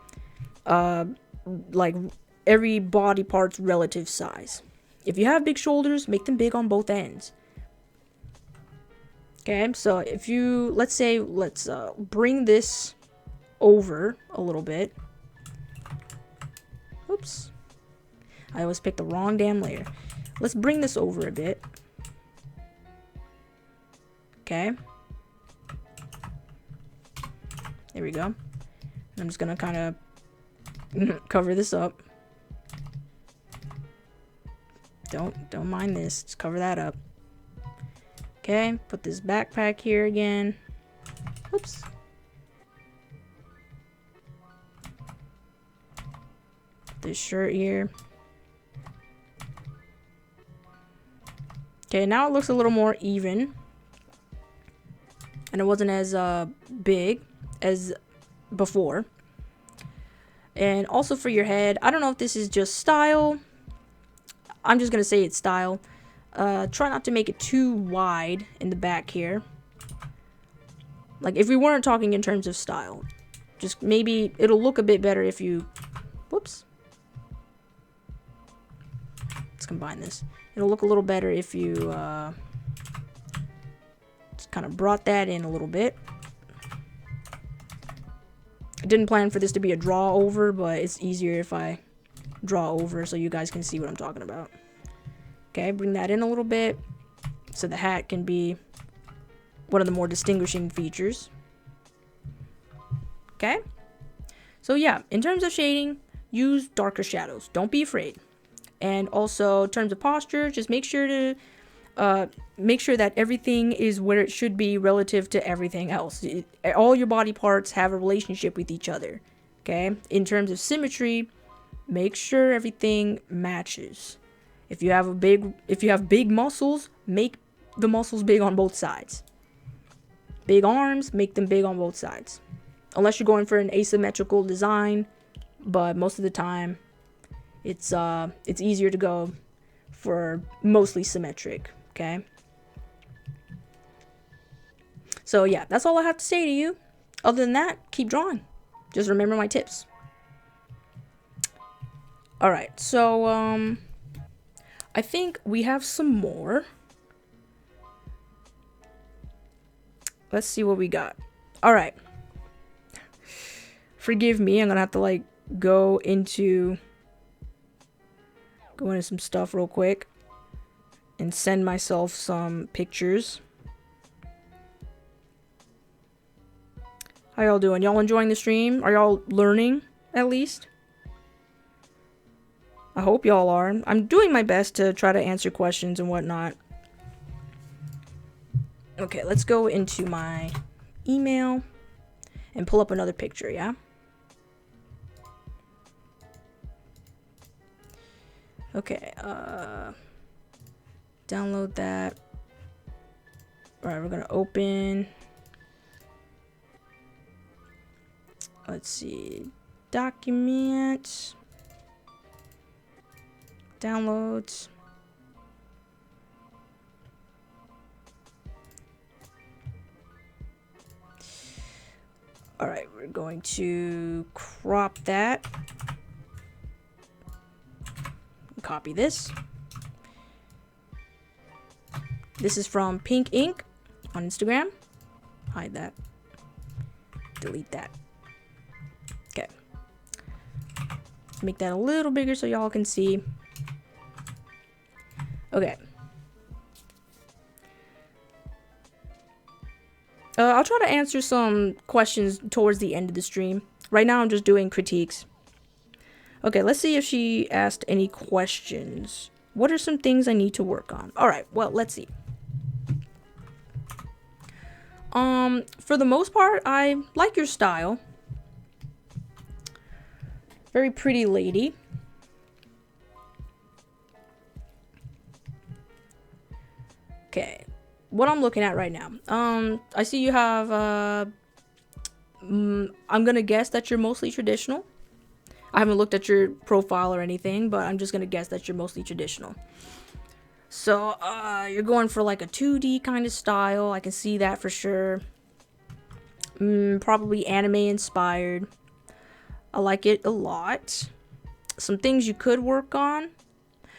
like every body part's relative size. If you have big shoulders, make them big on both ends. Okay, so if you, let's bring this over a little bit. Oops. I always picked the wrong damn layer. Let's bring this over a bit. Okay. There we go. I'm just gonna kind of cover this up. Don't mind this. Just cover that up. Okay, put this backpack here again. Oops. This shirt here. Okay, now it looks a little more even. And it wasn't as big as before. And also for your head, I don't know if this is just style. I'm just gonna say it's style. Try not to make it too wide in the back here. Like if we weren't talking in terms of style, just maybe it'll look a bit better if you, whoops. Let's combine this. It'll look a little better if you just kind of brought that in a little bit. I didn't plan for this to be a draw over, but it's easier if I draw over so you guys can see what I'm talking about. Okay, bring that in a little bit so the hat can be one of the more distinguishing features. Okay, so yeah, in terms of shading, use darker shadows. Don't be afraid. And also, in terms of posture, just make sure that everything is where it should be relative to everything else. All your body parts have a relationship with each other. Okay, in terms of symmetry, make sure everything matches. If you have big muscles, make the muscles big on both sides. Big arms, make them big on both sides. Unless you're going for an asymmetrical design, but most of the time it's easier to go for mostly symmetric, okay? So yeah, that's all I have to say to you. Other than that, keep drawing. Just remember my tips. Alright, so I think we have some more. Let's see what we got. Alright. Forgive me, I'm gonna have to like go into some stuff real quick and send myself some pictures. How y'all doing? Y'all enjoying the stream? Are y'all learning at least? I hope y'all are. I'm doing my best to try to answer questions and whatnot. Okay, let's go into my email and pull up another picture, yeah? Okay, download that. Alright, we're gonna open. Let's see. Documents. Downloads. Alright, we're going to crop that. Copy this. This is from Pink Ink on Instagram. Hide that. Delete that. Okay. Make that a little bigger so y'all can see. Okay. I'll try to answer some questions towards the end of the stream. Right now I'm just doing critiques. Okay, let's see if she asked any questions. What are some things I need to work on? Alright, well, let's see. For the most part, I like your style. Very pretty lady. Okay, what I'm looking at right now. I see you have, I'm gonna guess that you're mostly traditional. I haven't looked at your profile or anything, but I'm just gonna guess that you're mostly traditional. So, you're going for like a 2D kind of style. I can see that for sure. Probably anime inspired. I like it a lot. Some things you could work on.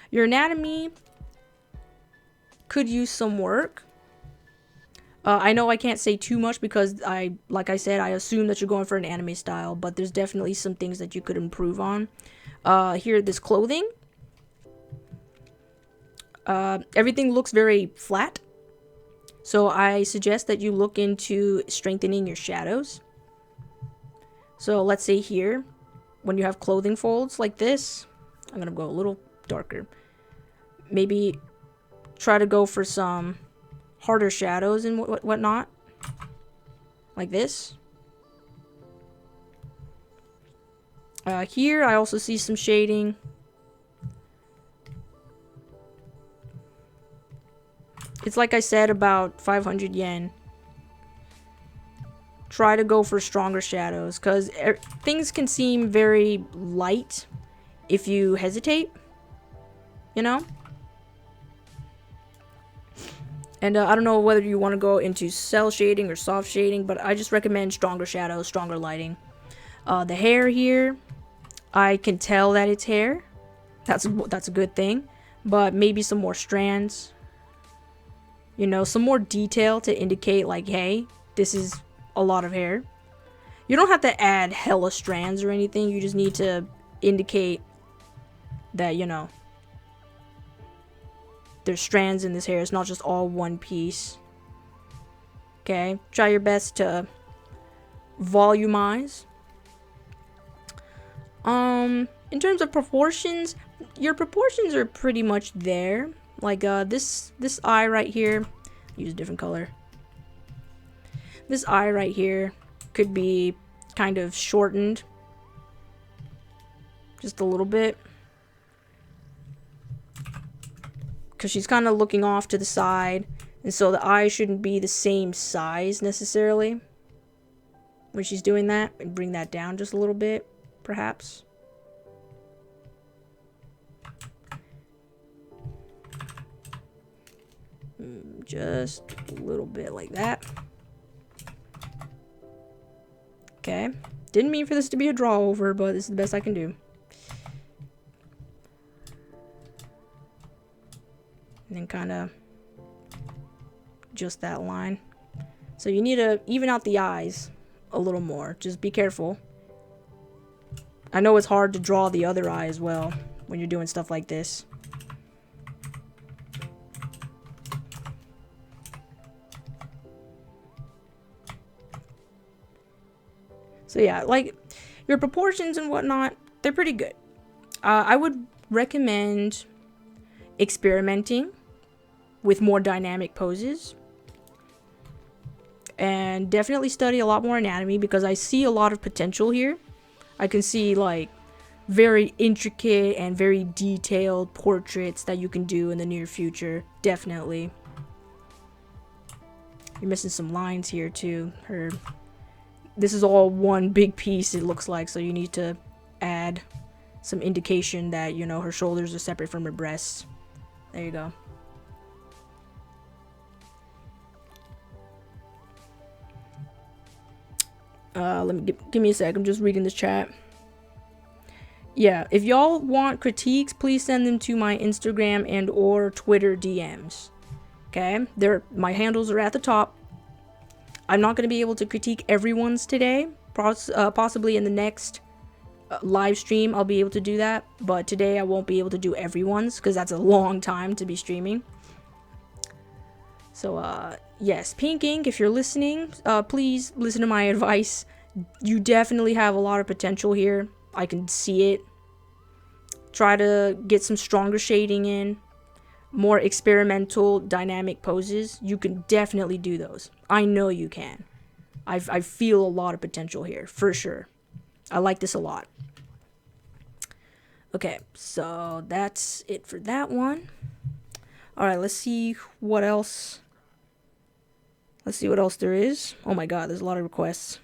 Your anatomy could use some work. I know I can't say too much because like I said, I assume that you're going for an anime style, but there's definitely some things that you could improve on. Here, this clothing. Everything looks very flat. So I suggest that you look into strengthening your shadows. So let's say here, when you have clothing folds like this, I'm gonna go a little darker. Maybe try to go for some harder shadows and whatnot. Like this. Here I also see some shading. It's like I said, about 500 yen. Try to go for stronger shadows, because things can seem very light if you hesitate, you know? And I don't know whether you want to go into cell shading or soft shading, but I just recommend stronger shadows, stronger lighting. The hair here, I can tell that it's hair. That's a good thing, but maybe some more strands. You know, some more detail to indicate like, hey, this is a lot of hair. You don't have to add hella strands or anything. You just need to indicate that, you know, there's strands in this hair. It's not just all one piece. Okay, try your best to volumize. In terms of proportions, your proportions are pretty much there. Like this eye right here, use a different color. This eye right here could be kind of shortened. just a little bit. Because she's kind of looking off to the side, and so the eye shouldn't be the same size necessarily when she's doing that. And bring that down just a little bit, perhaps. Just a little bit like that. Okay. Didn't mean for this to be a draw over, but this is the best I can do. And then kind of just that line. So you need to even out the eyes a little more. Just be careful. I know it's hard to draw the other eye as well when you're doing stuff like this. So yeah, like your proportions and whatnot, they're pretty good. I would recommend experimenting with more dynamic poses. And definitely study a lot more anatomy because I see a lot of potential here. I can see like very intricate and very detailed portraits that you can do in the near future. Definitely. You're missing some lines here too. This is all one big piece, it looks like, so you need to add some indication that, you know, her shoulders are separate from her breasts. There you go. Give me a sec. I'm just reading this chat. Yeah, if y'all want critiques, please send them to my Instagram and or Twitter DMs. Okay, my handles are at the top. I'm not going to be able to critique everyone's today. Possibly in the next live stream, I'll be able to do that. But today, I won't be able to do everyone's because that's a long time to be streaming. So, yes, Pink Ink, if you're listening, please listen to my advice. You definitely have a lot of potential here. I can see it. Try to get some stronger shading in. More experimental, dynamic poses. You can definitely do those. I know you can. I feel a lot of potential here, for sure. I like this a lot. Okay, so that's it for that one. Alright, let's see what else. Let's see what else there is. Oh my god, there's a lot of requests.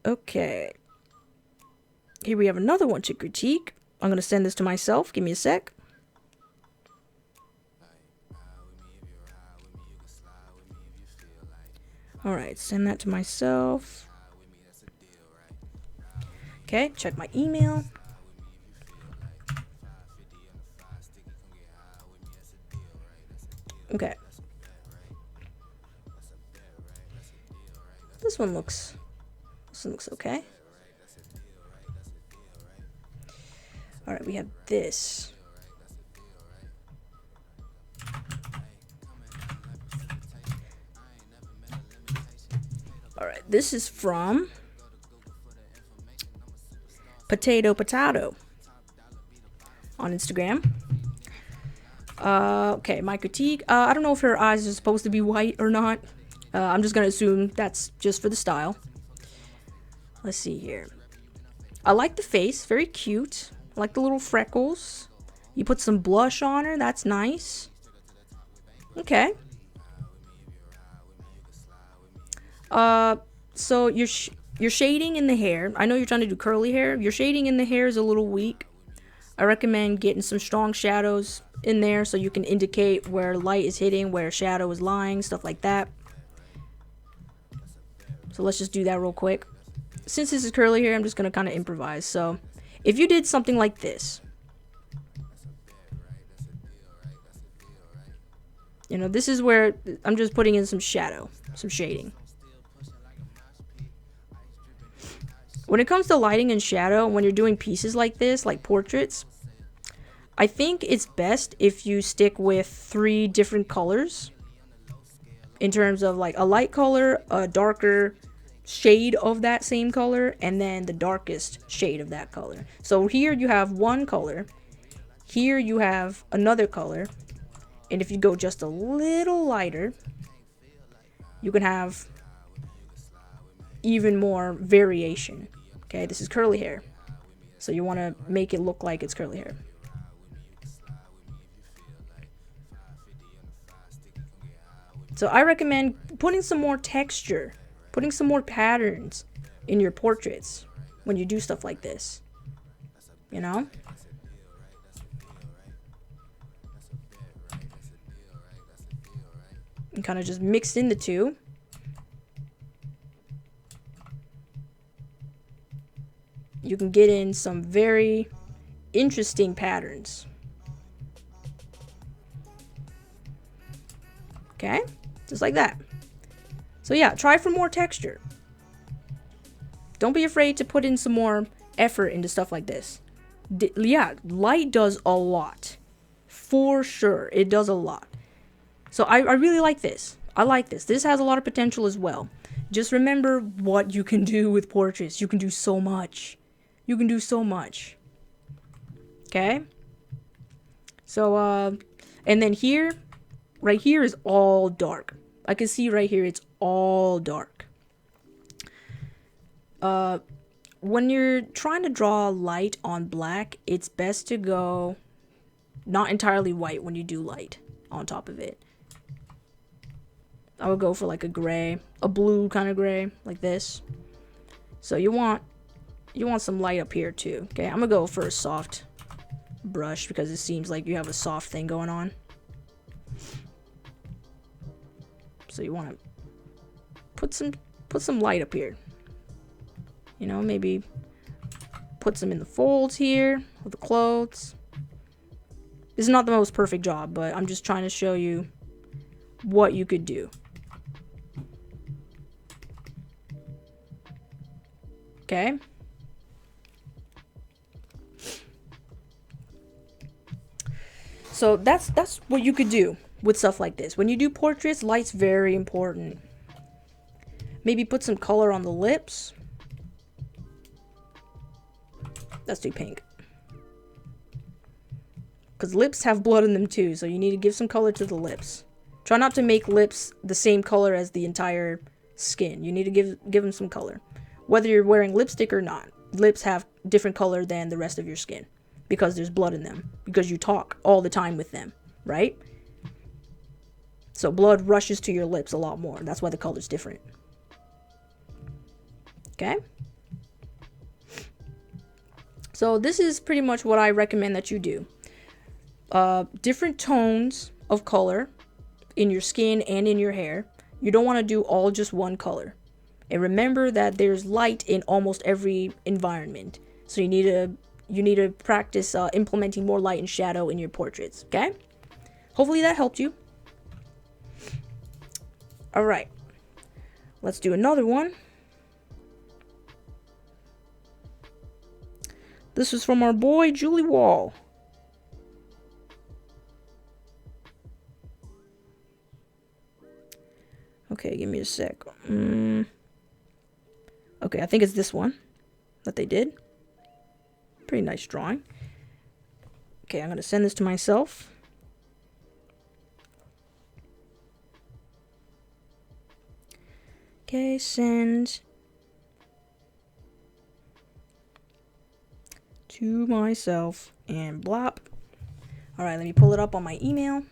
Okay. Here we have another one to critique. I'm going to send this to myself. Give me a sec. Alright, send that to myself. Okay, check my email. Okay. This one looks okay. Alright, we have this. Alright, this is from Potato on Instagram. Okay, my critique. I don't know if her eyes are supposed to be white or not. I'm just gonna assume that's just for the style. Let's see here. I like the face, very cute. I like the little freckles. You put some blush on her, that's nice. Okay. So your shading in the hair. I know you're trying to do curly hair. Your shading in the hair is a little weak. I recommend getting some strong shadows in there so you can indicate where light is hitting, where shadow is lying, stuff like that. So let's just do that real quick. Since this is curly hair, I'm just going to kind of improvise. So if you did something like this, you know, this is where I'm just putting in some shadow, some shading. When it comes to lighting and shadow, when you're doing pieces like this, like portraits, I think it's best if you stick with 3 different colors in terms of like a light color, a darker shade of that same color, and then the darkest shade of that color. So here you have one color, here you have another color, and if you go just a little lighter, you can have even more variation. Okay, this is curly hair. So you want to make it look like it's curly hair. So I recommend putting some more texture, putting some more patterns in your portraits when you do stuff like this. You know? And kind of just mix in the two. You can get in some very interesting patterns. Okay? Just like that. So yeah, try for more texture. Don't be afraid to put in some more effort into stuff like this. Yeah, light does a lot. For sure, it does a lot. So I really like this. I like this. This has a lot of potential as well. Just remember what you can do with portraits. You can do so much. You can do so much. Okay? So, and then here, right here is all dark. I can see right here, it's all dark. When you're trying to draw light on black, it's best to go not entirely white when you do light on top of it. I would go for like a gray, a blue kind of gray, like this. So you want some light up here too. Okay, I'm gonna go for a soft brush because it seems like you have a soft thing going on. So you want to put some light up here. You know, maybe put some in the folds here with the clothes. This is not the most perfect job, but I'm just trying to show you what you could do. Okay? So that's what you could do with stuff like this. When you do portraits, light's very important. Maybe put some color on the lips. That's too pink. Because lips have blood in them too, so you need to give some color to the lips. Try not to make lips the same color as the entire skin. You need to give them some color. Whether you're wearing lipstick or not, lips have different color than the rest of your skin. Because there's blood in them. Because you talk all the time with them, right? So blood rushes to your lips a lot more. That's why the color's different. Okay? So this is pretty much what I recommend that you do. Different tones of color in your skin and in your hair. You don't want to do all just one color. And remember that there's light in almost every environment. So you need to practice implementing more light and shadow in your portraits, okay? Hopefully that helped you. All right. Let's do another one. This is from our boy, Julie Wall. Okay, give me a sec. Okay, I think it's this one that they did. Pretty nice drawing. Okay, I'm going to send this to myself. Okay, send to myself and blop. All right, let me pull it up on my email.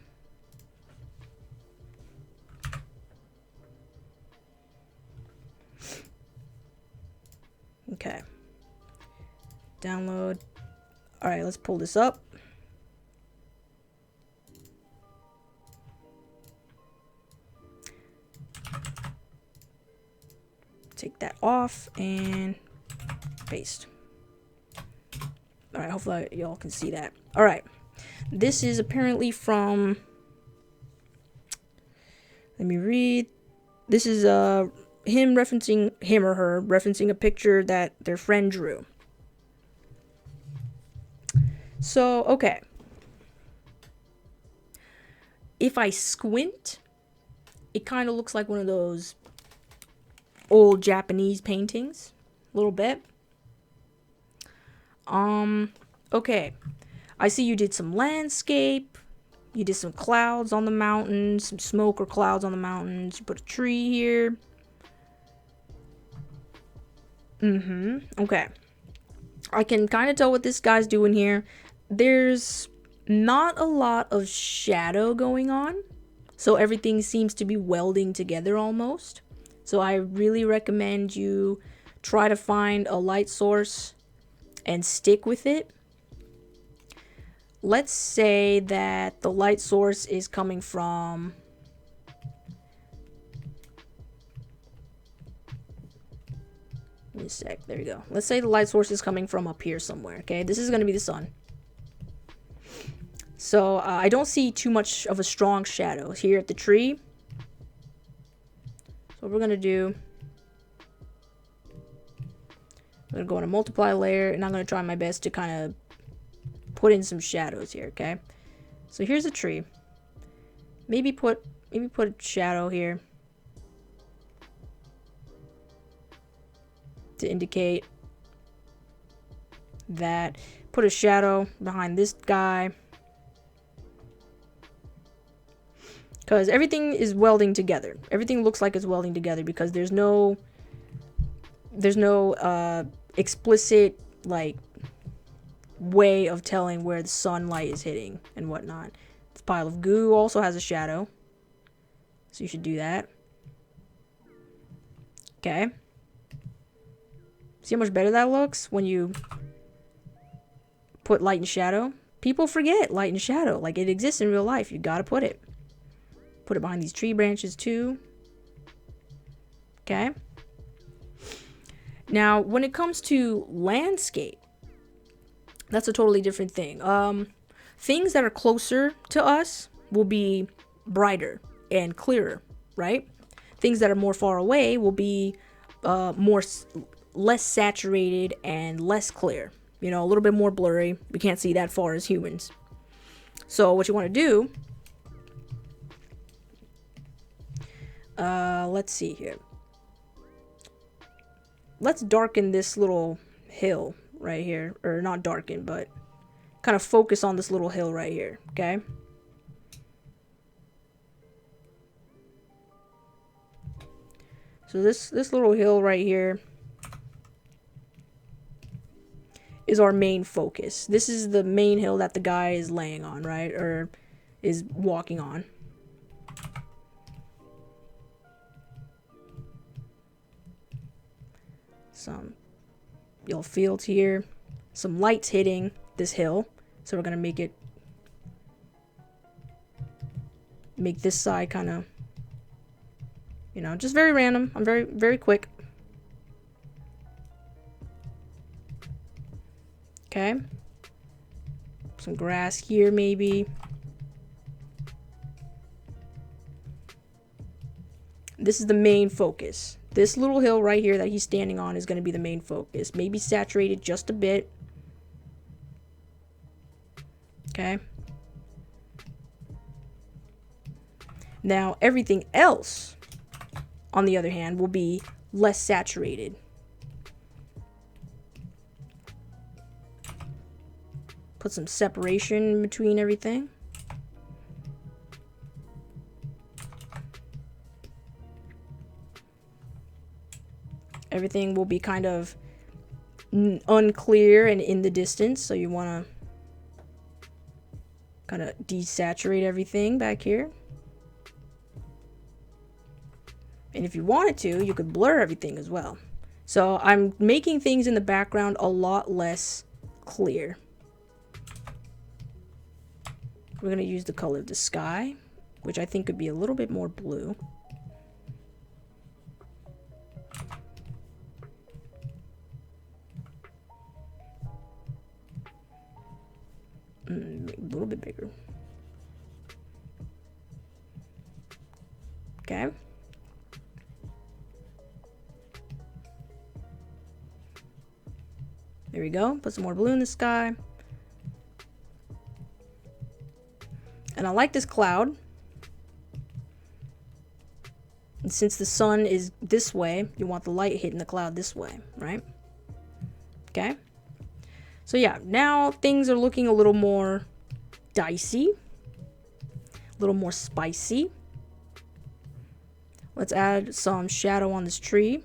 Okay. Download. All right, let's pull this up. Take that off and paste. All right, hopefully y'all can see that. All right, this is apparently from, let me read. This is him or her referencing a picture that their friend drew. So, okay. If I squint, it kind of looks like one of those old Japanese paintings. A little bit. Okay. I see you did some landscape. You did some clouds on the mountains. Some smoke or clouds on the mountains. You put a tree here. Okay. I can kind of tell what this guy's doing here. There's not a lot of shadow going on, so everything seems to be welding together almost. So I really recommend you try to find a light source and stick with it. Let's say that the light source is coming from... Give me a sec. There you go. Let's say the light source is coming from up here somewhere, okay? This is going to be the sun. So I don't see too much of a strong shadow here at the tree. So what we're going to do... I'm going to go on a multiply layer, and I'm going to try my best to kind of put in some shadows here, okay? So here's a tree. Maybe put a shadow here to indicate that. Put a shadow behind this guy, because everything is welding together. Everything looks like it's welding together because there's no explicit like way of telling where the sunlight is hitting and whatnot. This pile of goo also has a shadow, so you should do that. Okay. See how much better that looks when you put light and shadow? People forget light and shadow. Like, it exists in real life. You gotta put it. Put it behind these tree branches too. Okay. Now, when it comes to landscape, that's a totally different thing. Things that are closer to us will be brighter and clearer, right? Things that are more far away will be less saturated and less clear. You know, a little bit more blurry. We can't see that far as humans. So what you want to do, let's see here. Let's darken this little hill right here. Or not darken, but kind of focus on this little hill right here, okay? So this little hill right here is our main focus. This is the main hill that the guy is laying on, right? Or is walking on. Some yellow fields here. Some lights hitting this hill. So we're going to make this side kind of, you know, just very random. I'm very, very quick. Okay. Some grass here, maybe. This is the main focus. This little hill right here that he's standing on is going to be the main focus. Maybe saturated just a bit. Okay. Now, everything else, on the other hand, will be less saturated. Put some separation between everything. Everything will be kind of unclear and in the distance, so you want to kind of desaturate everything back here. And if you wanted to, you could blur everything as well. So I'm making things in the background a lot less clear. We're going to use the color of the sky, which I think could be a little bit more blue. A little bit bigger. Okay. There we go. Put some more blue in the sky. And I like this cloud. And since the sun is this way, you want the light hitting the cloud this way, right? Okay. So yeah, now things are looking a little more dicey. A little more spicy. Let's add some shadow on this tree.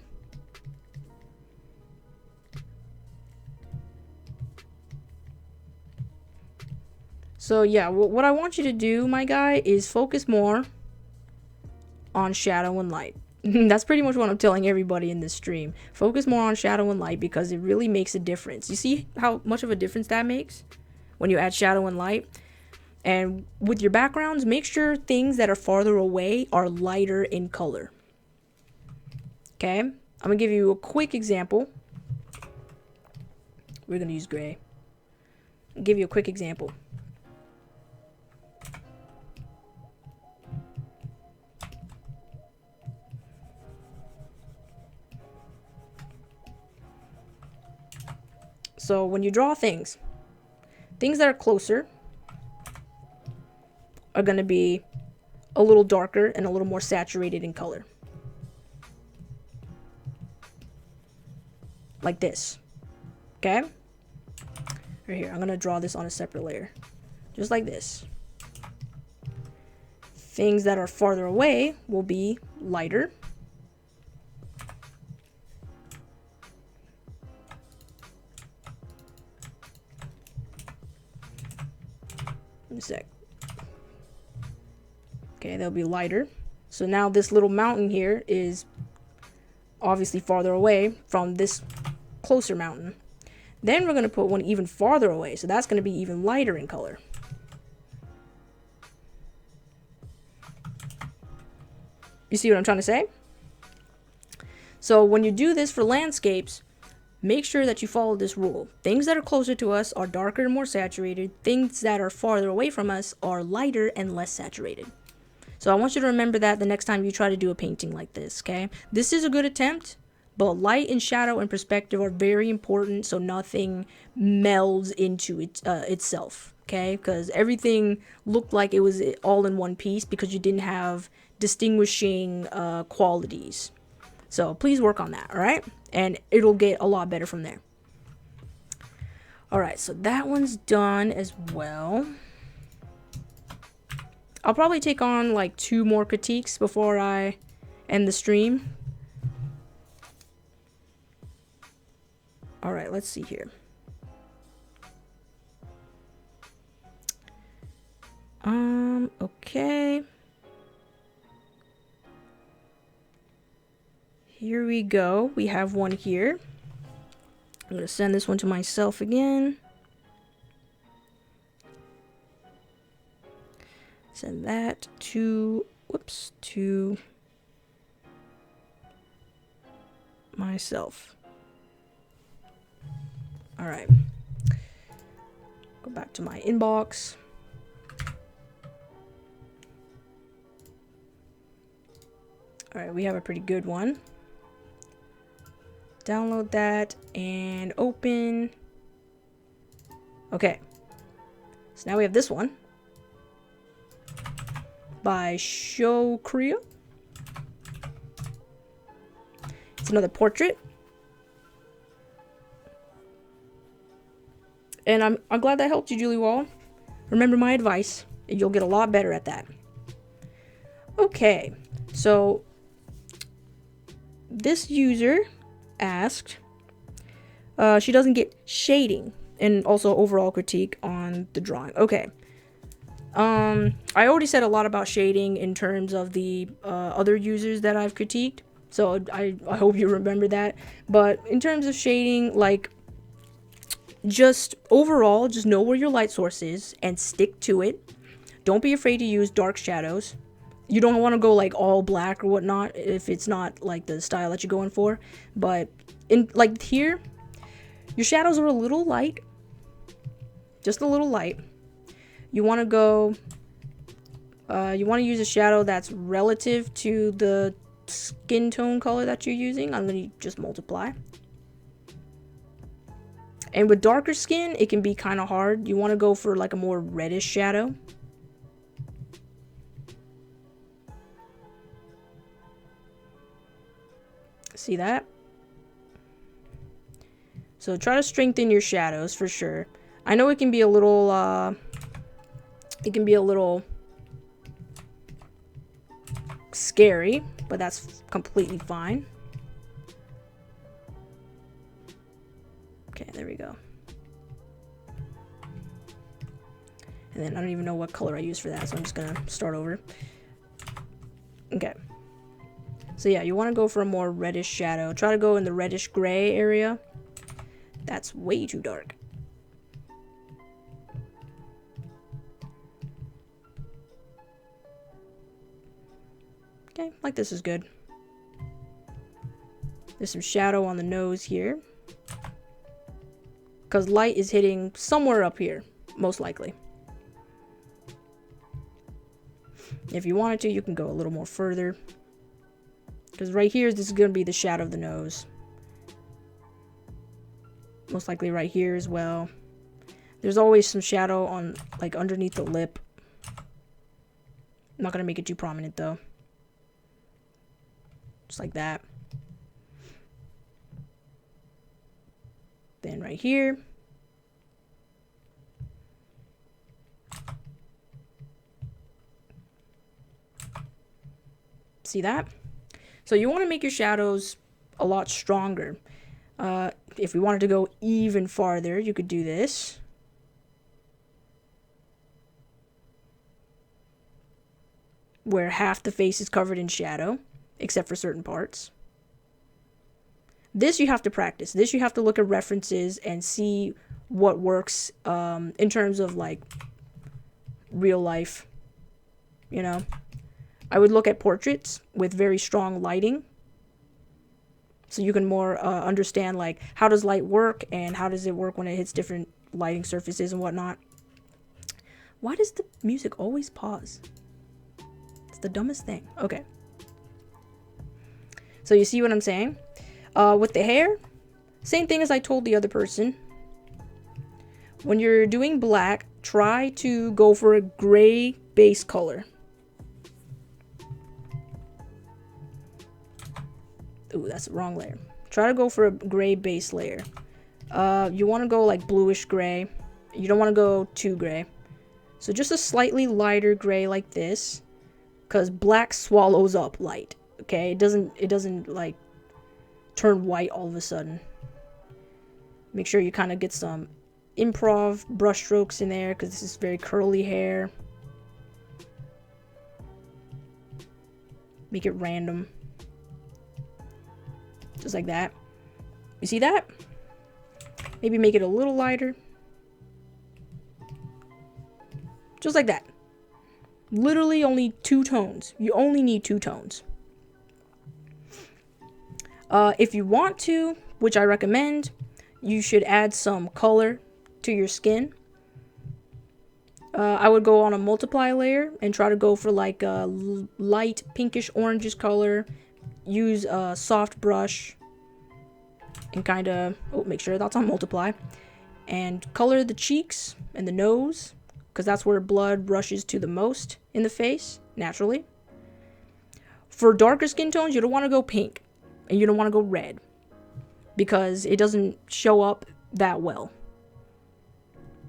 So yeah, what I want you to do, my guy, is focus more on shadow and light. That's pretty much what I'm telling everybody in this stream. Focus more on shadow and light because it really makes a difference. You see how much of a difference that makes when you add shadow and light? And with your backgrounds, make sure things that are farther away are lighter in color. Okay? I'm going to give you a quick example. We're going to use gray. I'll give you a quick example. So when you draw things that are closer are going to be a little darker and a little more saturated in color. Like this. Okay? Right here. I'm going to draw this on a separate layer. Just like this. Things that are farther away will be lighter. In a sec. Okay, they'll be lighter. So now this little mountain here is obviously farther away from this closer mountain. Then we're going to put one even farther away. So that's going to be even lighter in color. You see what I'm trying to say? So when you do this for landscapes, make sure that you follow this rule. Things that are closer to us are darker and more saturated. Things that are farther away from us are lighter and less saturated. So I want you to remember that the next time you try to do a painting like this, okay? This is a good attempt, but light and shadow and perspective are very important so nothing melds into it, itself, okay? Because everything looked like it was all in one piece because you didn't have distinguishing qualities. So please work on that, all right? And it'll get a lot better from there. All right, so that one's done as well. I'll probably take on like 2 more critiques before I end the stream. All right, let's see here. Okay. Here we go. We have one here. I'm going to send this one to myself again. Send that to, whoops, to myself. All right. Go back to my inbox. All right, we have a pretty good one. Download that and open. Okay. So now we have this one. By Show Korea. It's another portrait. And I'm glad that helped you, Julie Wall. Remember my advice, and you'll get a lot better at that. Okay, so this user asked, she doesn't get shading, and also overall critique on the drawing. Okay. I already said a lot about shading in terms of the other users that I've critiqued, so I hope you remember that. But in terms of shading, like, just overall, just know where your light source is and stick to it. Don't be afraid to use dark shadows. You don't want to go like all black or whatnot if it's not like the style that you're going for. But in like here, your shadows are a little light, just a little light. You want to go, you want to use a shadow that's relative to the skin tone color that you're using. I'm going to just multiply. And with darker skin, it can be kind of hard. You want to go for like a more reddish shadow. See that? So try to strengthen your shadows for sure. I know it can be a little, scary, but that's completely fine. Okay, there we go. And then I don't even know what color I use for that, so I'm just gonna start over. Okay. So yeah, you want to go for a more reddish shadow. Try to go in the reddish gray area. That's way too dark. Okay, like this is good. There's some shadow on the nose here, because light is hitting somewhere up here, most likely. If you wanted to, you can go a little more further, because right here, this is going to be the shadow of the nose. Most likely right here as well. There's always some shadow on, like, underneath the lip. I'm not going to make it too prominent, though. Just like that. Then right here. See that? So you want to make your shadows a lot stronger. If we wanted to go even farther, you could do this. Where half the face is covered in shadow, except for certain parts. This you have to practice. This you have to look at references and see what works in terms of like real life, you know. I would look at portraits with very strong lighting, so you can more understand like how does light work and how does it work when it hits different lighting surfaces and whatnot. Why does the music always pause? It's the dumbest thing. Okay. So you see what I'm saying? With the hair, same thing as I told the other person. When you're doing black, try to go for a gray base color. Ooh, that's the wrong layer. Try to go for a gray base layer. You want to go like bluish gray. You don't want to go too gray. So just a slightly lighter gray like this, because black swallows up light. Okay, it doesn't like turn white all of a sudden. Make sure you kind of get some improv brush strokes in there, because this is very curly hair. Make it random. Just like that. You see that? Maybe make it a little lighter. Just like that. Literally only 2 tones. You only need 2 tones. If you want to, which I recommend, you should add some color to your skin. I would go on a multiply layer and try to go for like a light pinkish orangish color. Use a soft brush and kind of make sure that's on multiply, and color the cheeks and the nose, because that's where blood rushes to the most in the face naturally. For darker skin tones, you don't want to go pink and you don't want to go red, because it doesn't show up that well.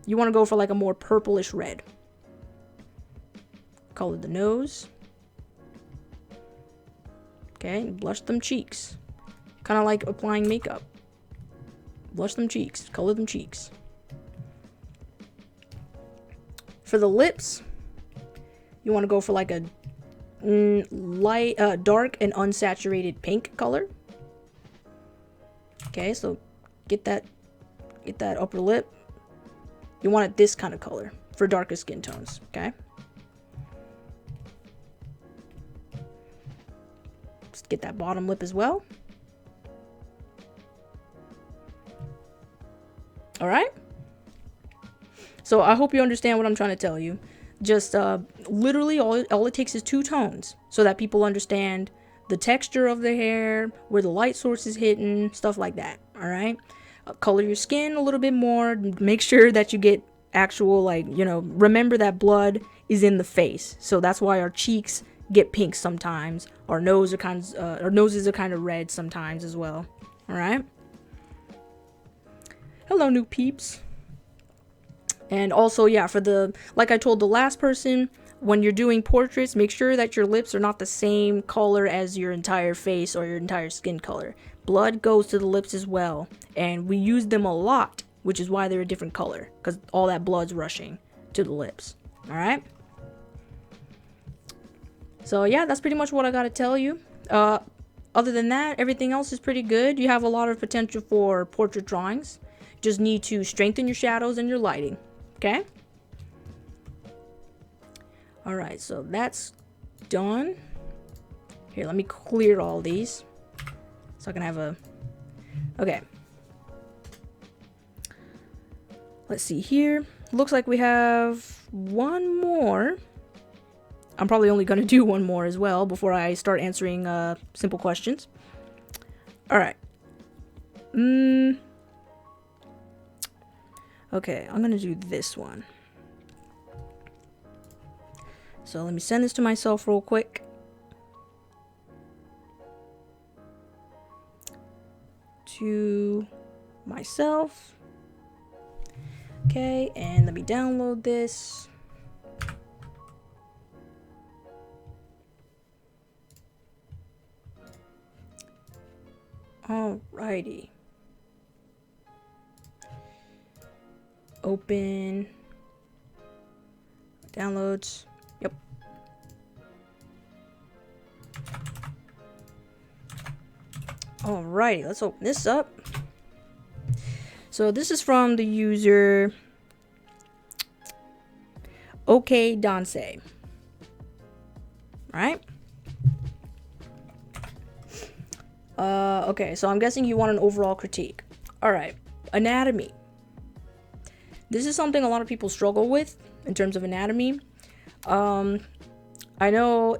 You want to go for like a more purplish red. Color the nose. Okay, and blush them cheeks. Kind of like applying makeup. Blush them cheeks. Color them cheeks. For the lips, you want to go for like a dark and unsaturated pink color. Okay, so get that upper lip. You want it this kind of color for darker skin tones. Okay. Get that bottom lip as well. All right. So I hope you understand what I'm trying to tell you. Just literally all it takes is 2 tones so that people understand the texture of the hair, where the light source is hitting, stuff like that. All right. Color your skin a little bit more. Make sure that you get actual, like, you know, remember that blood is in the face. So that's why our cheeks get pink sometimes. Our noses are kind of red sometimes as well. All right. Hello, new peeps. And also, yeah, for the, like I told the last person, when you're doing portraits, make sure that your lips are not the same color as your entire face or your entire skin color. Blood goes to the lips as well, and we use them a lot, which is why they're a different color, because all that blood's rushing to the lips. All right. So yeah, that's pretty much what I gotta tell you. Other than that, everything else is pretty good. You have a lot of potential for portrait drawings. Just need to strengthen your shadows and your lighting. Okay? Alright, so that's done. Here, let me clear all these. So I can have a... Okay. Let's see here. Looks like we have one more. I'm probably only going to do one more as well before I start answering simple questions. Alright. Okay, I'm going to do this one. So let me send this to myself real quick. To myself. Okay, and let me download this. Alrighty. Open. Downloads. Yep. Alrighty, let's open this up. So this is from the user OK Danse. Right? Okay, so I'm guessing you want an overall critique. Alright, anatomy. This is something a lot of people struggle with in terms of anatomy. I know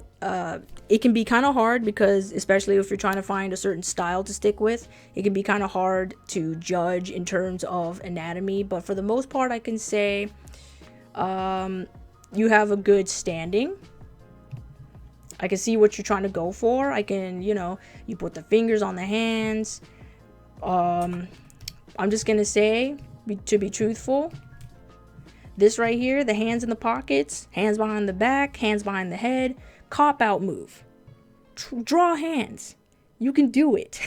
it can be kind of hard because, especially if you're trying to find a certain style to stick with, it can be kind of hard to judge in terms of anatomy. But for the most part, I can say you have a good standing. I can see what you're trying to go for. I can, you know, you put the fingers on the hands. I'm just going to say, to be truthful, this right here, the hands in the pockets, hands behind the back, hands behind the head, cop-out move. Draw hands. You can do it.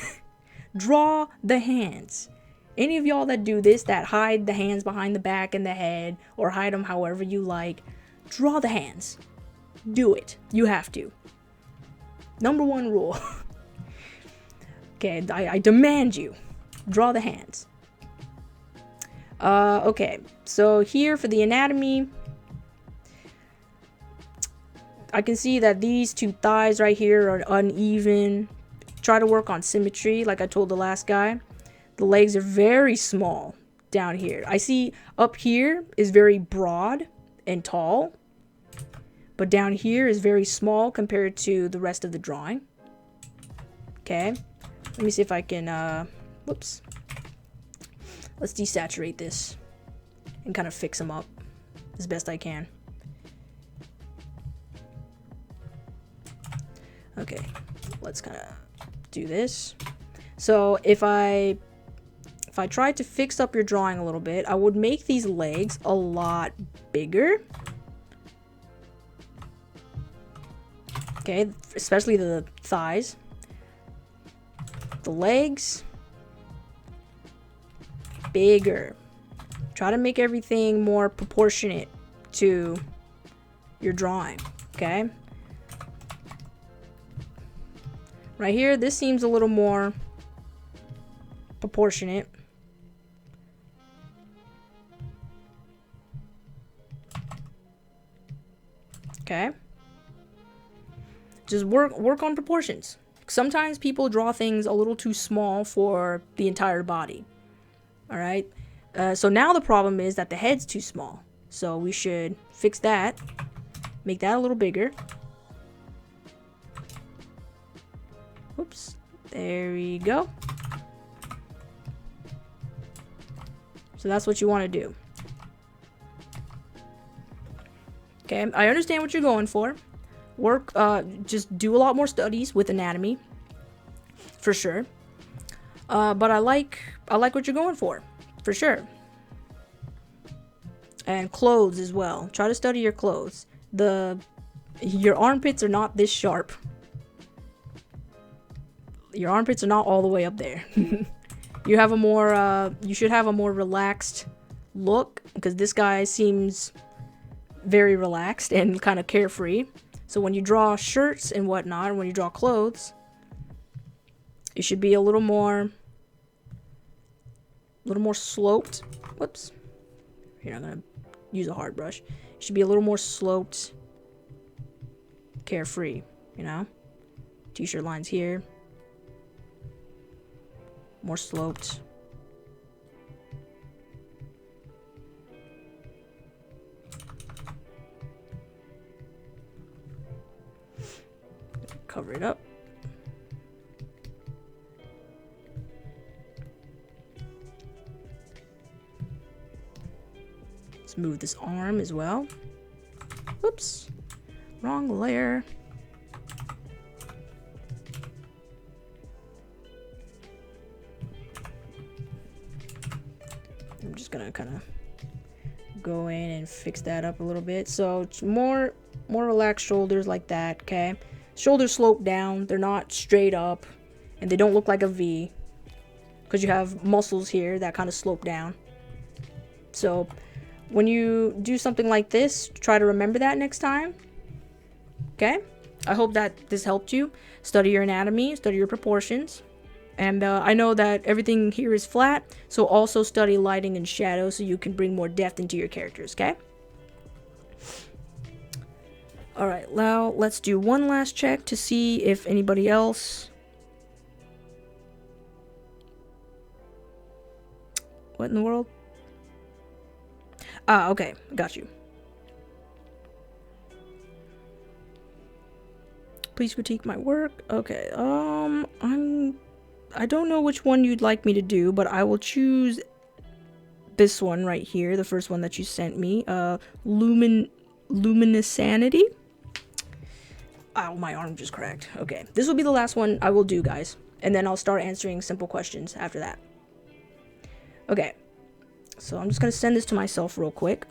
Draw the hands. Any of y'all that do this, that hide the hands behind the back and the head, or hide them however you like, draw the hands. Do it. You have to. Number one rule. Okay, I demand you. Draw the hands. Okay, so here for the anatomy, I can see that these two thighs right here are uneven. Try to work on symmetry, like I told the last guy. The legs are very small down here. I see up here is very broad and tall, but down here is very small compared to the rest of the drawing. Okay, let me see if I can, whoops. Let's desaturate this and kind of fix them up as best I can. Okay, let's kind of do this. So if I tried to fix up your drawing a little bit, I would make these legs a lot bigger. Okay, especially the thighs. The legs, bigger. Try to make everything more proportionate to your drawing, okay? Right here, this seems a little more proportionate. Okay? Just work on proportions. Sometimes people draw things a little too small for the entire body. Alright? So now the problem is that the head's too small. So we should fix that. Make that a little bigger. Oops. There we go. So that's what you want to do. Okay, I understand what you're going for. Just do a lot more studies with anatomy. For sure. But I like what you're going for sure. And clothes as well. Try to study your clothes. Your armpits are not this sharp. Your armpits are not all the way up there. You have a more you should have a more relaxed look, because this guy seems very relaxed and kind of carefree. So when you draw shirts and whatnot, and when you draw clothes, it should be a little more sloped. Whoops. Here, I'm gonna use a hard brush. It should be a little more sloped, carefree, you know? T-shirt lines here. More sloped. Cover it up. Let's move this arm as well. Whoops. Wrong layer. I'm just gonna kind of go in and fix that up a little bit. So it's more relaxed shoulders like that, okay? Shoulders slope down, they're not straight up, and they don't look like a V, because you have muscles here that kind of slope down. So when you do something like this, try to remember that next time, okay? I hope that this helped you. Study your anatomy, study your proportions, and I know that everything here is flat, so also study lighting and shadow so you can bring more depth into your characters, okay? Alright, now let's do one last check to see if anybody else... What in the world? Ah, okay, got you. Please critique my work. Okay, I don't know which one you'd like me to do, but I will choose this one right here, the first one that you sent me. Luminescence. Ow, my arm just cracked. Okay, this will be the last one I will do, guys. And then I'll start answering simple questions after that. Okay, so I'm just going to send this to myself real quick.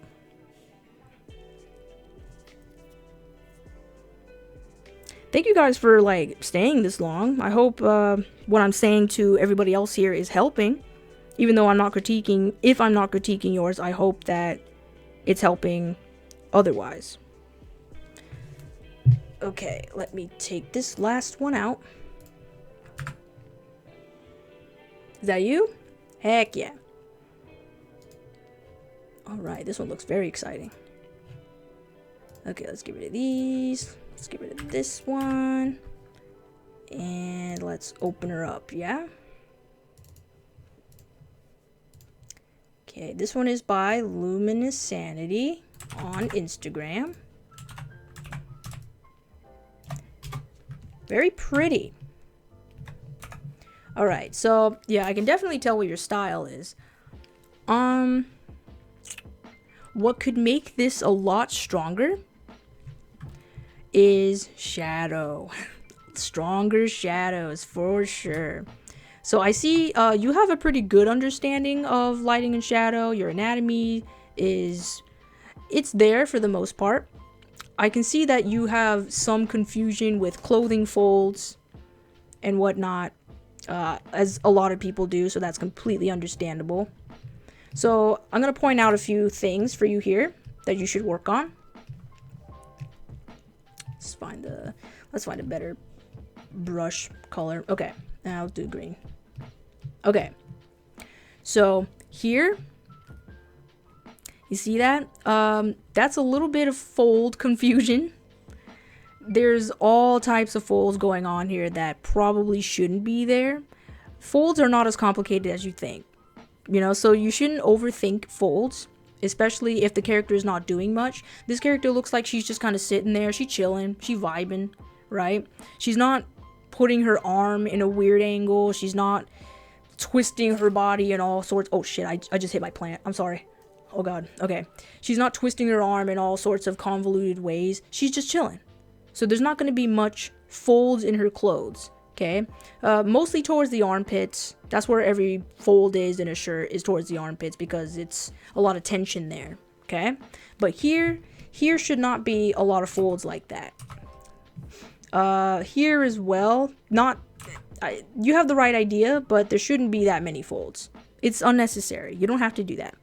Thank you guys for, like, staying this long. I hope what I'm saying to everybody else here is helping. Even though I'm not critiquing, if I'm not critiquing yours, I hope that it's helping otherwise. Okay, let me take this last one out. Is that you? Heck yeah. Alright, this one looks very exciting. Okay, let's get rid of these. Let's get rid of this one. And let's open her up, yeah? Okay, this one is by Luminescence on Instagram. Very pretty. Alright, so yeah, I can definitely tell what your style is. What could make this a lot stronger is shadow. Stronger shadows for sure. So I see you have a pretty good understanding of lighting and shadow. Your anatomy it's there for the most part. I can see that you have some confusion with clothing folds and whatnot, as a lot of people do, so that's completely understandable. So I'm going to point out a few things for you here that you should work on. Let's find a better brush color. Okay, now I'll do green. Okay, so here, you see that? That's a little bit of fold confusion. There's all types of folds going on here that probably shouldn't be there. Folds are not as complicated as you think, you know, so you shouldn't overthink folds, especially if the character is not doing much. This character looks like she's just kind of sitting there, she's chilling, she's vibing, right? She's not putting her arm in a weird angle, she's not twisting her body in all sorts. Oh shit, I just hit my plant, I'm sorry. Oh god, okay. She's not twisting her arm in all sorts of convoluted ways, she's just chilling. So there's not going to be much folds in her clothes, okay? Mostly towards the armpits. That's where every fold is in a shirt, is towards the armpits, because it's a lot of tension there, okay? But here should not be a lot of folds like that. Here as well, you have the right idea, but there shouldn't be that many folds. It's unnecessary. You don't have to do that.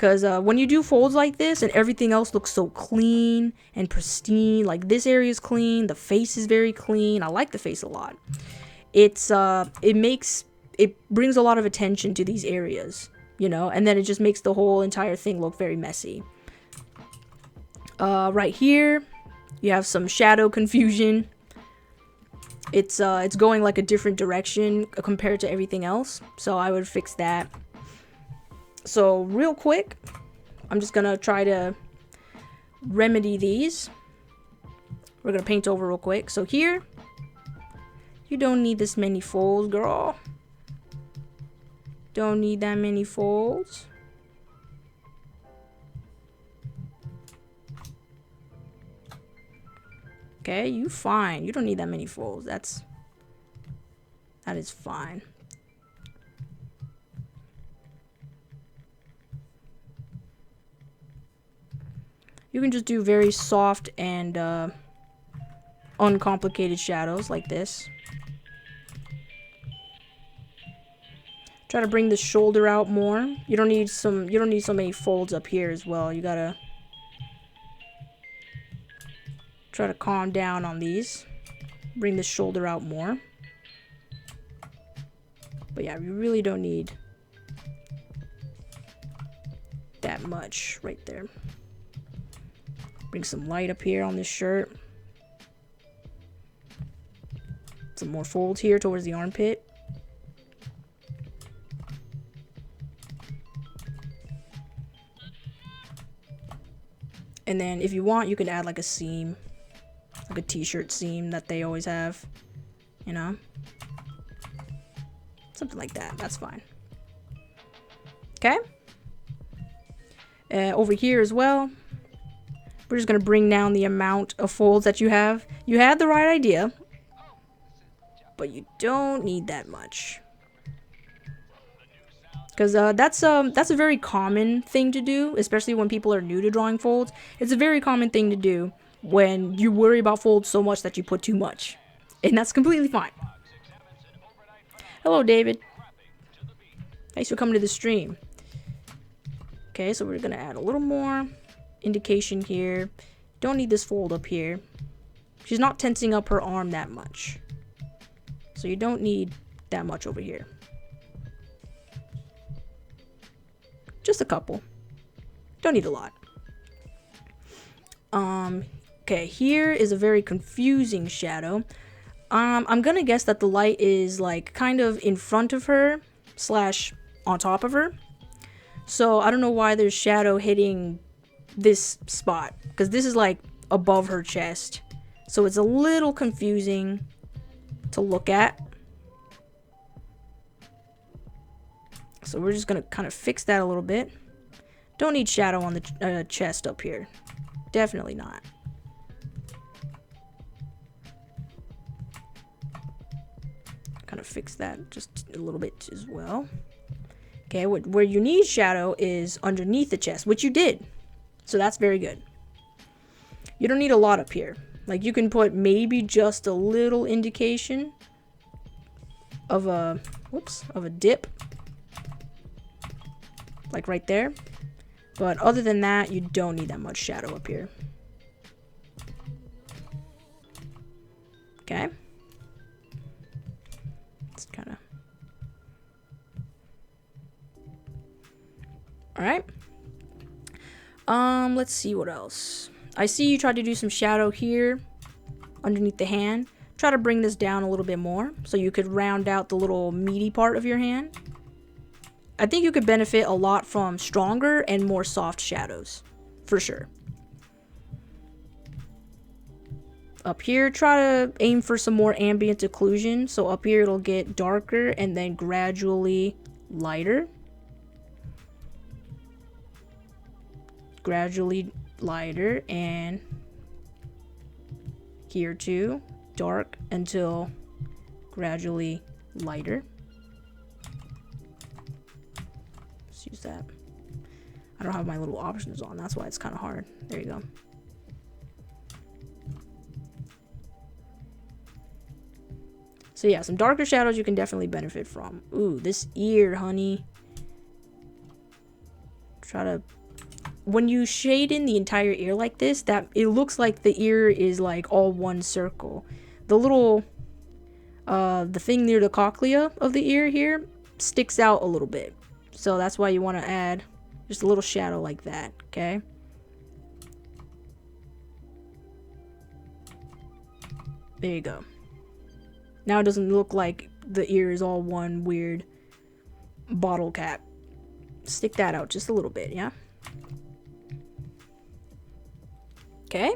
Because when you do folds like this and everything else looks so clean and pristine, like this area is clean, the face is very clean. I like the face a lot. It brings a lot of attention to these areas, you know, and then it just makes the whole entire thing look very messy. Right here, you have some shadow confusion. It's going like a different direction compared to everything else, so I would fix that. So real quick, I'm just gonna try to remedy these. We're gonna paint over real quick. So here, you don't need this many folds, girl. Don't need that many folds. Okay, you fine. You don't need that many folds. That is fine. You can just do very soft and uncomplicated shadows like this. Try to bring the shoulder out more. You don't need so many folds up here as well. You gotta try to calm down on these. Bring the shoulder out more. But yeah, you really don't need that much right there. Bring some light up here on this shirt. Some more folds here towards the armpit. And then if you want, you can add like a seam. Like a t-shirt seam that they always have. You know? Something like that. That's fine. Okay? Over here as well. We're just going to bring down the amount of folds that you have. You had the right idea. But you don't need that much. Because that's a very common thing to do. Especially when people are new to drawing folds. It's a very common thing to do when you worry about folds so much that you put too much. And that's completely fine. Hello, David. Thanks for coming to the stream. Okay, so we're going to add a little more indication here. Don't need this fold up here. She's not tensing up her arm that much. So you don't need that much over here. Just a couple. Don't need a lot. Okay, here is a very confusing shadow. I'm gonna guess that the light is like kind of in front of her / on top of her. So I don't know why there's shadow hitting this spot, because this is like above her chest. So it's a little confusing to look at. So we're just gonna kind of fix that a little bit. Don't need shadow on the chest up here. Definitely not. Kind of fix that just a little bit as well. Okay, where you need shadow is underneath the chest, which you did. So that's very good. You don't need a lot up here. Like, you can put maybe just a little indication of a dip. Like right there. But other than that, you don't need that much shadow up here. Okay. It's kind of... Alright. Let's see what else. I see you tried to do some shadow here underneath the hand. Try to bring this down a little bit more so you could round out the little meaty part of your hand. I think you could benefit a lot from stronger and more soft shadows, for sure. Up here, try to aim for some more ambient occlusion. So up here it'll get darker and then gradually lighter. Gradually lighter, and here too, dark until gradually lighter. Let's use that. I don't have my little options on, that's why it's kind of hard. There you go. So yeah, some darker shadows you can definitely benefit from. Ooh, this ear, honey. Try to, when you shade in the entire ear like this, that it looks like the ear is like all one circle. The little the thing near the cochlea of the ear here sticks out a little bit, so that's why you want to add just a little shadow like that. Okay, there you go. Now it doesn't look like the ear is all one weird bottle cap. Stick that out just a little bit, yeah. Okay.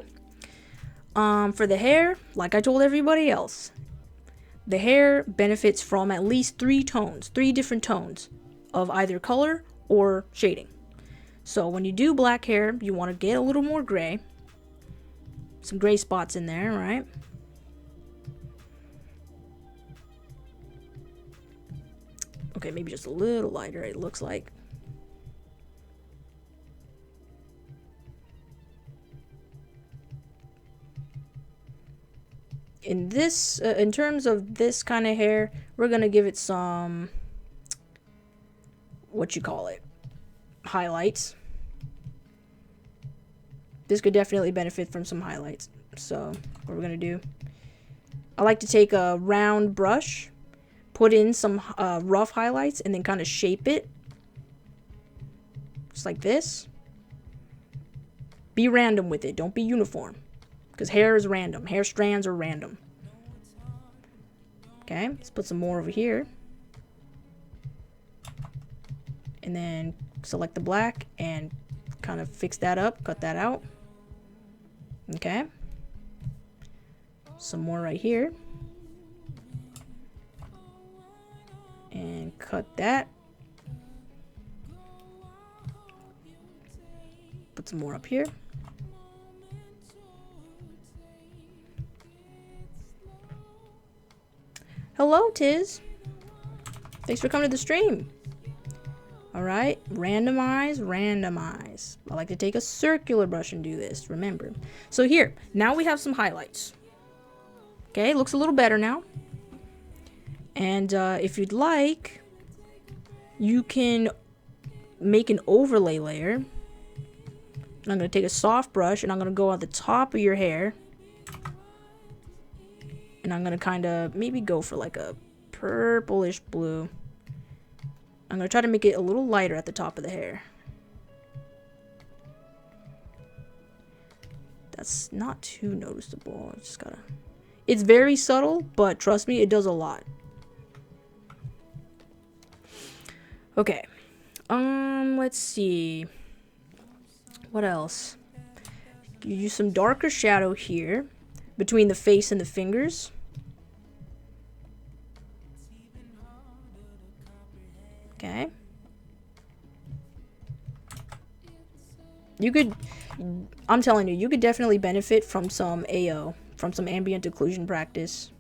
For the hair, like I told everybody else, the hair benefits from at least 3 different tones of either color or shading. So when you do black hair, you want to get a little more gray. Some gray spots in there, right? Okay, maybe just a little lighter, it looks like. In this, in terms of this kind of hair, we're gonna give it some, what you call it, highlights. This could definitely benefit from some highlights. So what we're gonna do, I like to take a round brush, put in some rough highlights, and then kind of shape it just like this. Be random with it, don't be uniform, because hair is random. Hair strands are random. Okay, let's put some more over here. And then select the black and kind of fix that up, cut that out. Okay. Some more right here. And cut that. Put some more up here. Hello, Tiz. Thanks for coming to the stream. Alright, randomize, randomize. I like to take a circular brush and do this, remember. So here, now we have some highlights. Okay, looks a little better now. And if you'd like, you can make an overlay layer. And I'm going to take a soft brush and I'm going to go on the top of your hair. And I'm going to kind of maybe go for like a purplish blue. I'm going to try to make it a little lighter at the top of the hair. That's not too noticeable. I just gotta... It's very subtle, but trust me, it does a lot. Okay. Let's see. What else? You use some darker shadow here between the face and the fingers. Okay. You could, I'm telling you, you could definitely benefit from some AO, from some ambient occlusion practice.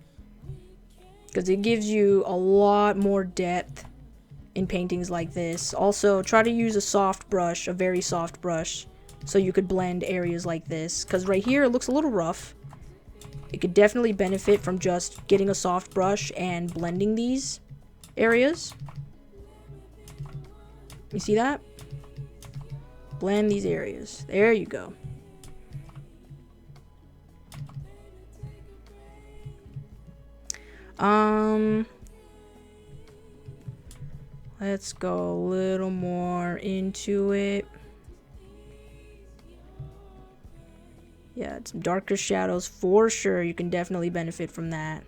Because it gives you a lot more depth in paintings like this. Also, try to use a soft brush, a very soft brush, so you could blend areas like this. Because right here, it looks a little rough. It could definitely benefit from just getting a soft brush and blending these areas. You see that? Blend these areas. There you go. Let's go a little more into it. Yeah, some darker shadows for sure. You can definitely benefit from that.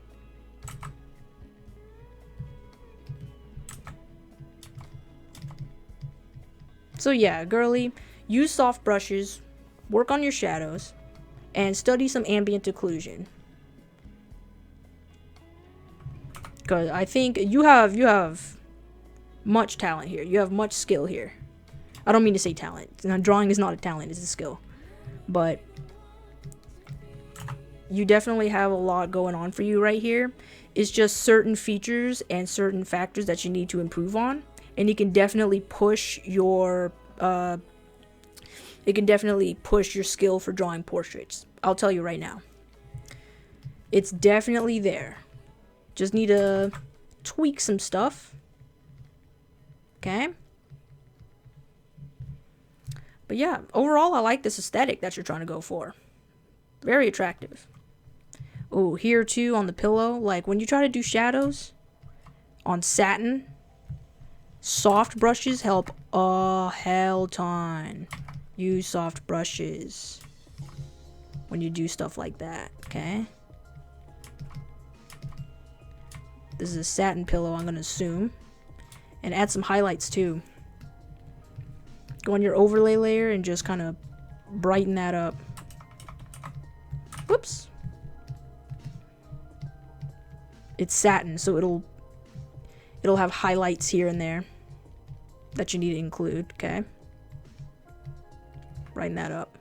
So yeah, girly, use soft brushes, work on your shadows, and study some ambient occlusion. Because I think you have much talent here. You have much skill here. I don't mean to say talent. Now, drawing is not a talent, it's a skill. But you definitely have a lot going on for you right here. It's just certain features and certain factors that you need to improve on. And it can definitely push your skill for drawing portraits. I'll tell you right now. It's definitely there. Just need to tweak some stuff. Okay? But yeah, overall, I like this aesthetic that you're trying to go for. Very attractive. Oh, here too on the pillow. Like when you try to do shadows on satin, soft brushes help a hell ton. Use soft brushes when you do stuff like that, okay? This is a satin pillow, I'm gonna assume. And add some highlights too. Go on your overlay layer and just kind of brighten that up. Whoops. It's satin, so it'll have highlights here and there that you need to include, okay? Brighten that up.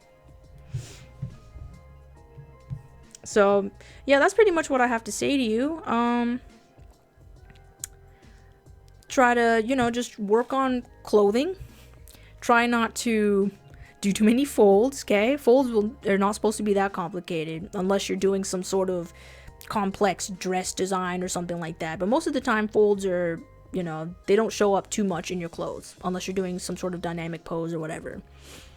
So, yeah, that's pretty much what I have to say to you. Try to, you know, just work on clothing. Try not to do too many folds, okay? Folds they're not supposed to be that complicated unless you're doing some sort of complex dress design or something like that. But most of the time, folds are, you know, they don't show up too much in your clothes unless you're doing some sort of dynamic pose or whatever.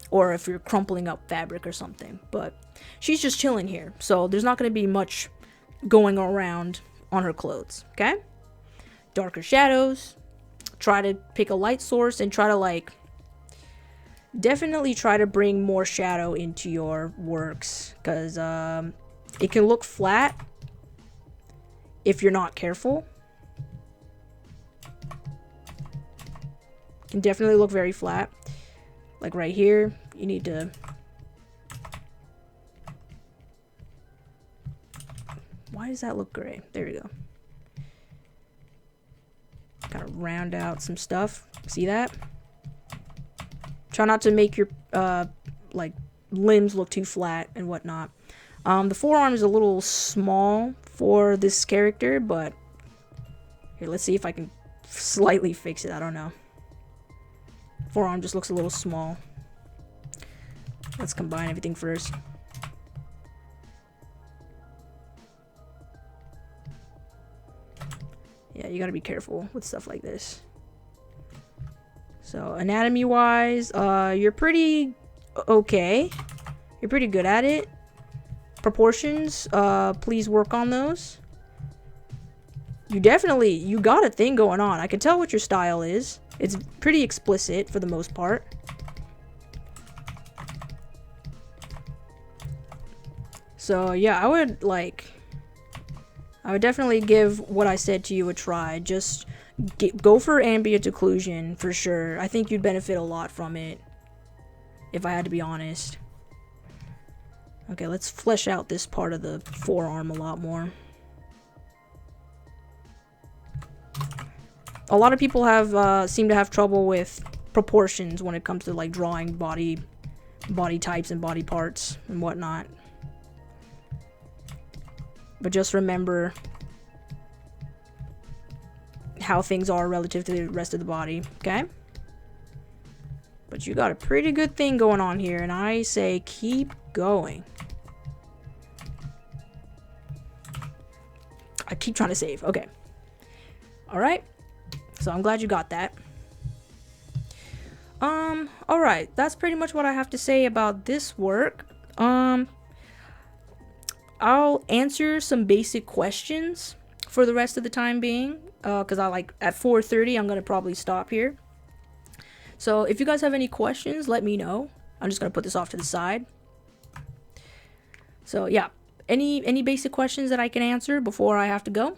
Or if you're crumpling up fabric or something. But she's just chilling here, so there's not going to be much going around on her clothes, okay? Darker shadows. Try to pick a light source and try to, like, definitely try to bring more shadow into your works, because it can look flat if you're not careful. It can definitely look very flat. Like right here, you need to... Why does that look gray? There we go. Kind of round out some stuff. See that? Try not to make your like limbs look too flat and whatnot. The forearm is a little small for this character, but here, let's see if I can slightly fix it. I don't know. Forearm just looks a little small. Let's combine everything first. Yeah, you gotta be careful with stuff like this. So, anatomy-wise, you're pretty okay. You're pretty good at it. Proportions, please work on those. You got a thing going on. I can tell what your style is. It's pretty explicit for the most part. So, yeah, I would definitely give what I said to you a try. Just go for ambient occlusion for sure. I think you'd benefit a lot from it, if I had to be honest. Okay, let's flesh out this part of the forearm a lot more. A lot of people have seem to have trouble with proportions when it comes to like drawing body types and body parts and whatnot. But just remember how things are relative to the rest of the body, okay? But you got a pretty good thing going on here, and I say keep going. I keep trying to save. Okay. Alright. So I'm glad you got that. Alright. That's pretty much what I have to say about this work. I'll answer some basic questions for the rest of the time being. Because at 4:30, I'm going to probably stop here. So if you guys have any questions, let me know. I'm just going to put this off to the side. So yeah, any basic questions that I can answer before I have to go?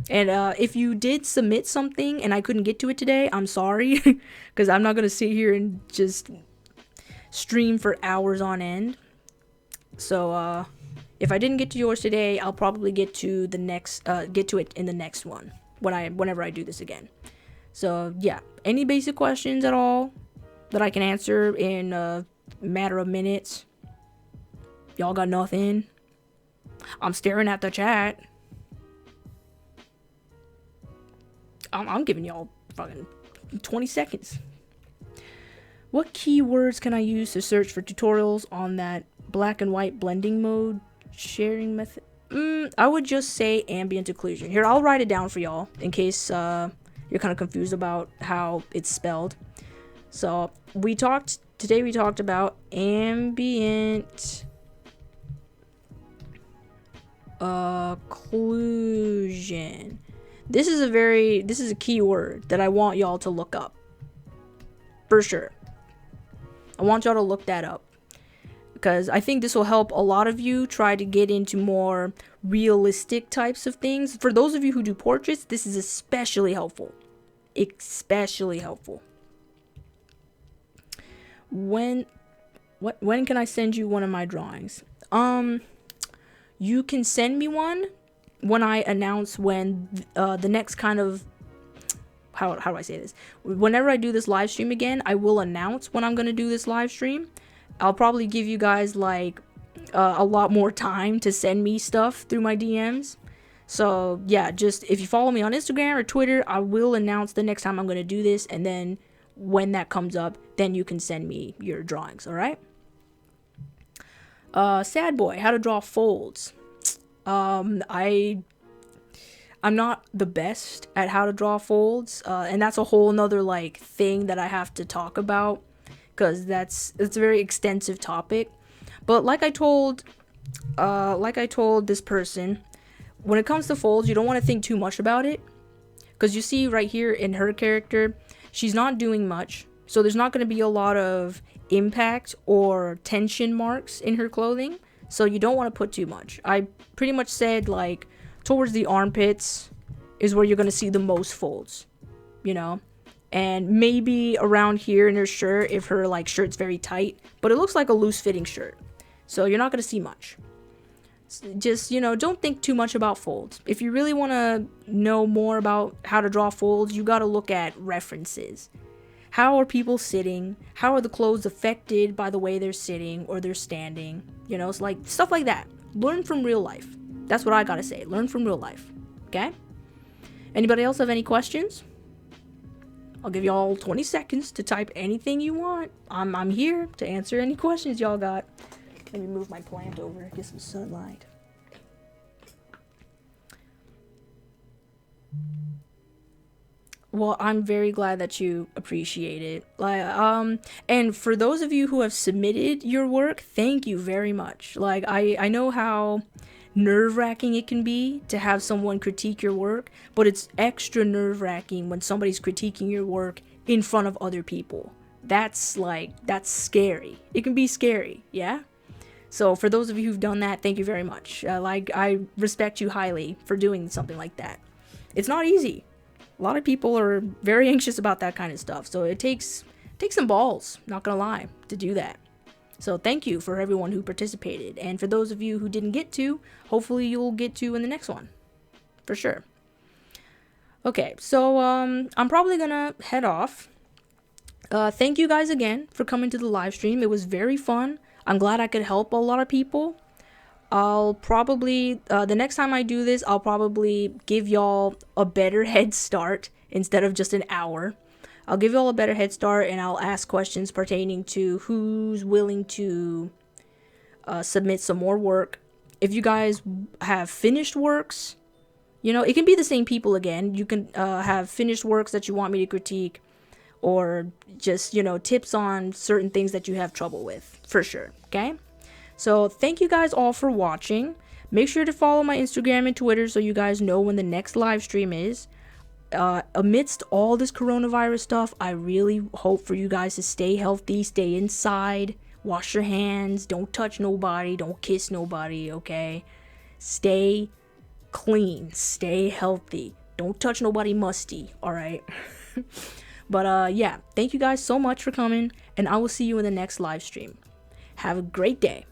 And if you did submit something and I couldn't get to it today, I'm sorry. Because I'm not going to sit here and just stream for hours on end. So if I didn't get to yours today, I'll probably get to it in the next one whenever I do this again. So yeah, any basic questions at all that I can answer in a matter of minutes? Y'all got nothing? I'm staring at the chat. I'm giving y'all fucking 20 seconds. What keywords can I use to search for tutorials on that black and white blending mode sharing method? I would just say ambient occlusion. Here, I'll write it down for y'all in case you're kind of confused about how it's spelled. So today we talked about ambient occlusion. This is a key word that I want y'all to look up. For sure. I want y'all to look that up, because I think this will help a lot of you try to get into more realistic types of things. For those of you who do portraits, this is especially helpful. Especially helpful. When can I send you one of my drawings? You can send me one when I announce when the next kind of, how do I say this? Whenever I do this live stream again, I will announce when I'm going to do this live stream. I'll probably give you guys like a lot more time to send me stuff through my DMs. So yeah, just if you follow me on Instagram or Twitter, I will announce the next time I'm going to do this, and then when that comes up, then you can send me your drawings, all right? Sad boy, how to draw folds. I'm not the best at how to draw folds, and that's a whole nother like thing that I have to talk about, because it's a very extensive topic. But like I told this person, when it comes to folds, you don't want to think too much about it, because you see right here in her character, she's not doing much, so there's not going to be a lot of impact or tension marks in her clothing, so you don't want to put too much. I pretty much said like towards the armpits is where you're going to see the most folds, you know, and maybe around here in her shirt if her like shirt's very tight, but it looks like a loose fitting shirt, so you're not going to see much. Just, you know, don't think too much about folds. If you really want to know more about how to draw folds, you got to look at references. How are people sitting? How are the clothes affected by the way they're sitting or they're standing? You know, it's like stuff like that. Learn from real life. That's what I gotta say. Learn from real life. Okay? Anybody else have any questions? I'll give y'all 20 seconds to type anything you want. I'm here to answer any questions y'all got. Let me move my plant over, get some sunlight. Well, I'm very glad that you appreciate it. And for those of you who have submitted your work, thank you very much. Like, I know how nerve-wracking it can be to have someone critique your work, but it's extra nerve-wracking when somebody's critiquing your work in front of other people. That's scary. It can be scary, yeah? So for those of you who've done that, thank you very much. I respect you highly for doing something like that. It's not easy. A lot of people are very anxious about that kind of stuff, so it takes some balls, not gonna lie, to do that. So thank you for everyone who participated, and for those of you who didn't get to, hopefully you'll get to in the next one, for sure. Okay, so I'm probably gonna head off. Thank you guys again for coming to the live stream. It was very fun. I'm glad I could help a lot of people. I'll probably, the next time I do this, I'll probably give y'all a better head start instead of just an hour. I'll give y'all a better head start, and I'll ask questions pertaining to who's willing to submit some more work. If you guys have finished works, you know, it can be the same people again. You can have finished works that you want me to critique, or just, you know, tips on certain things that you have trouble with, for sure, okay? So thank you guys all for watching. Make sure to follow my Instagram and Twitter so you guys know when the next live stream is. Amidst all this coronavirus stuff, I really hope for you guys to stay healthy, stay inside, wash your hands, don't touch nobody, don't kiss nobody, okay? Stay clean, stay healthy, don't touch nobody musty, alright? But yeah, thank you guys so much for coming, and I will see you in the next live stream. Have a great day.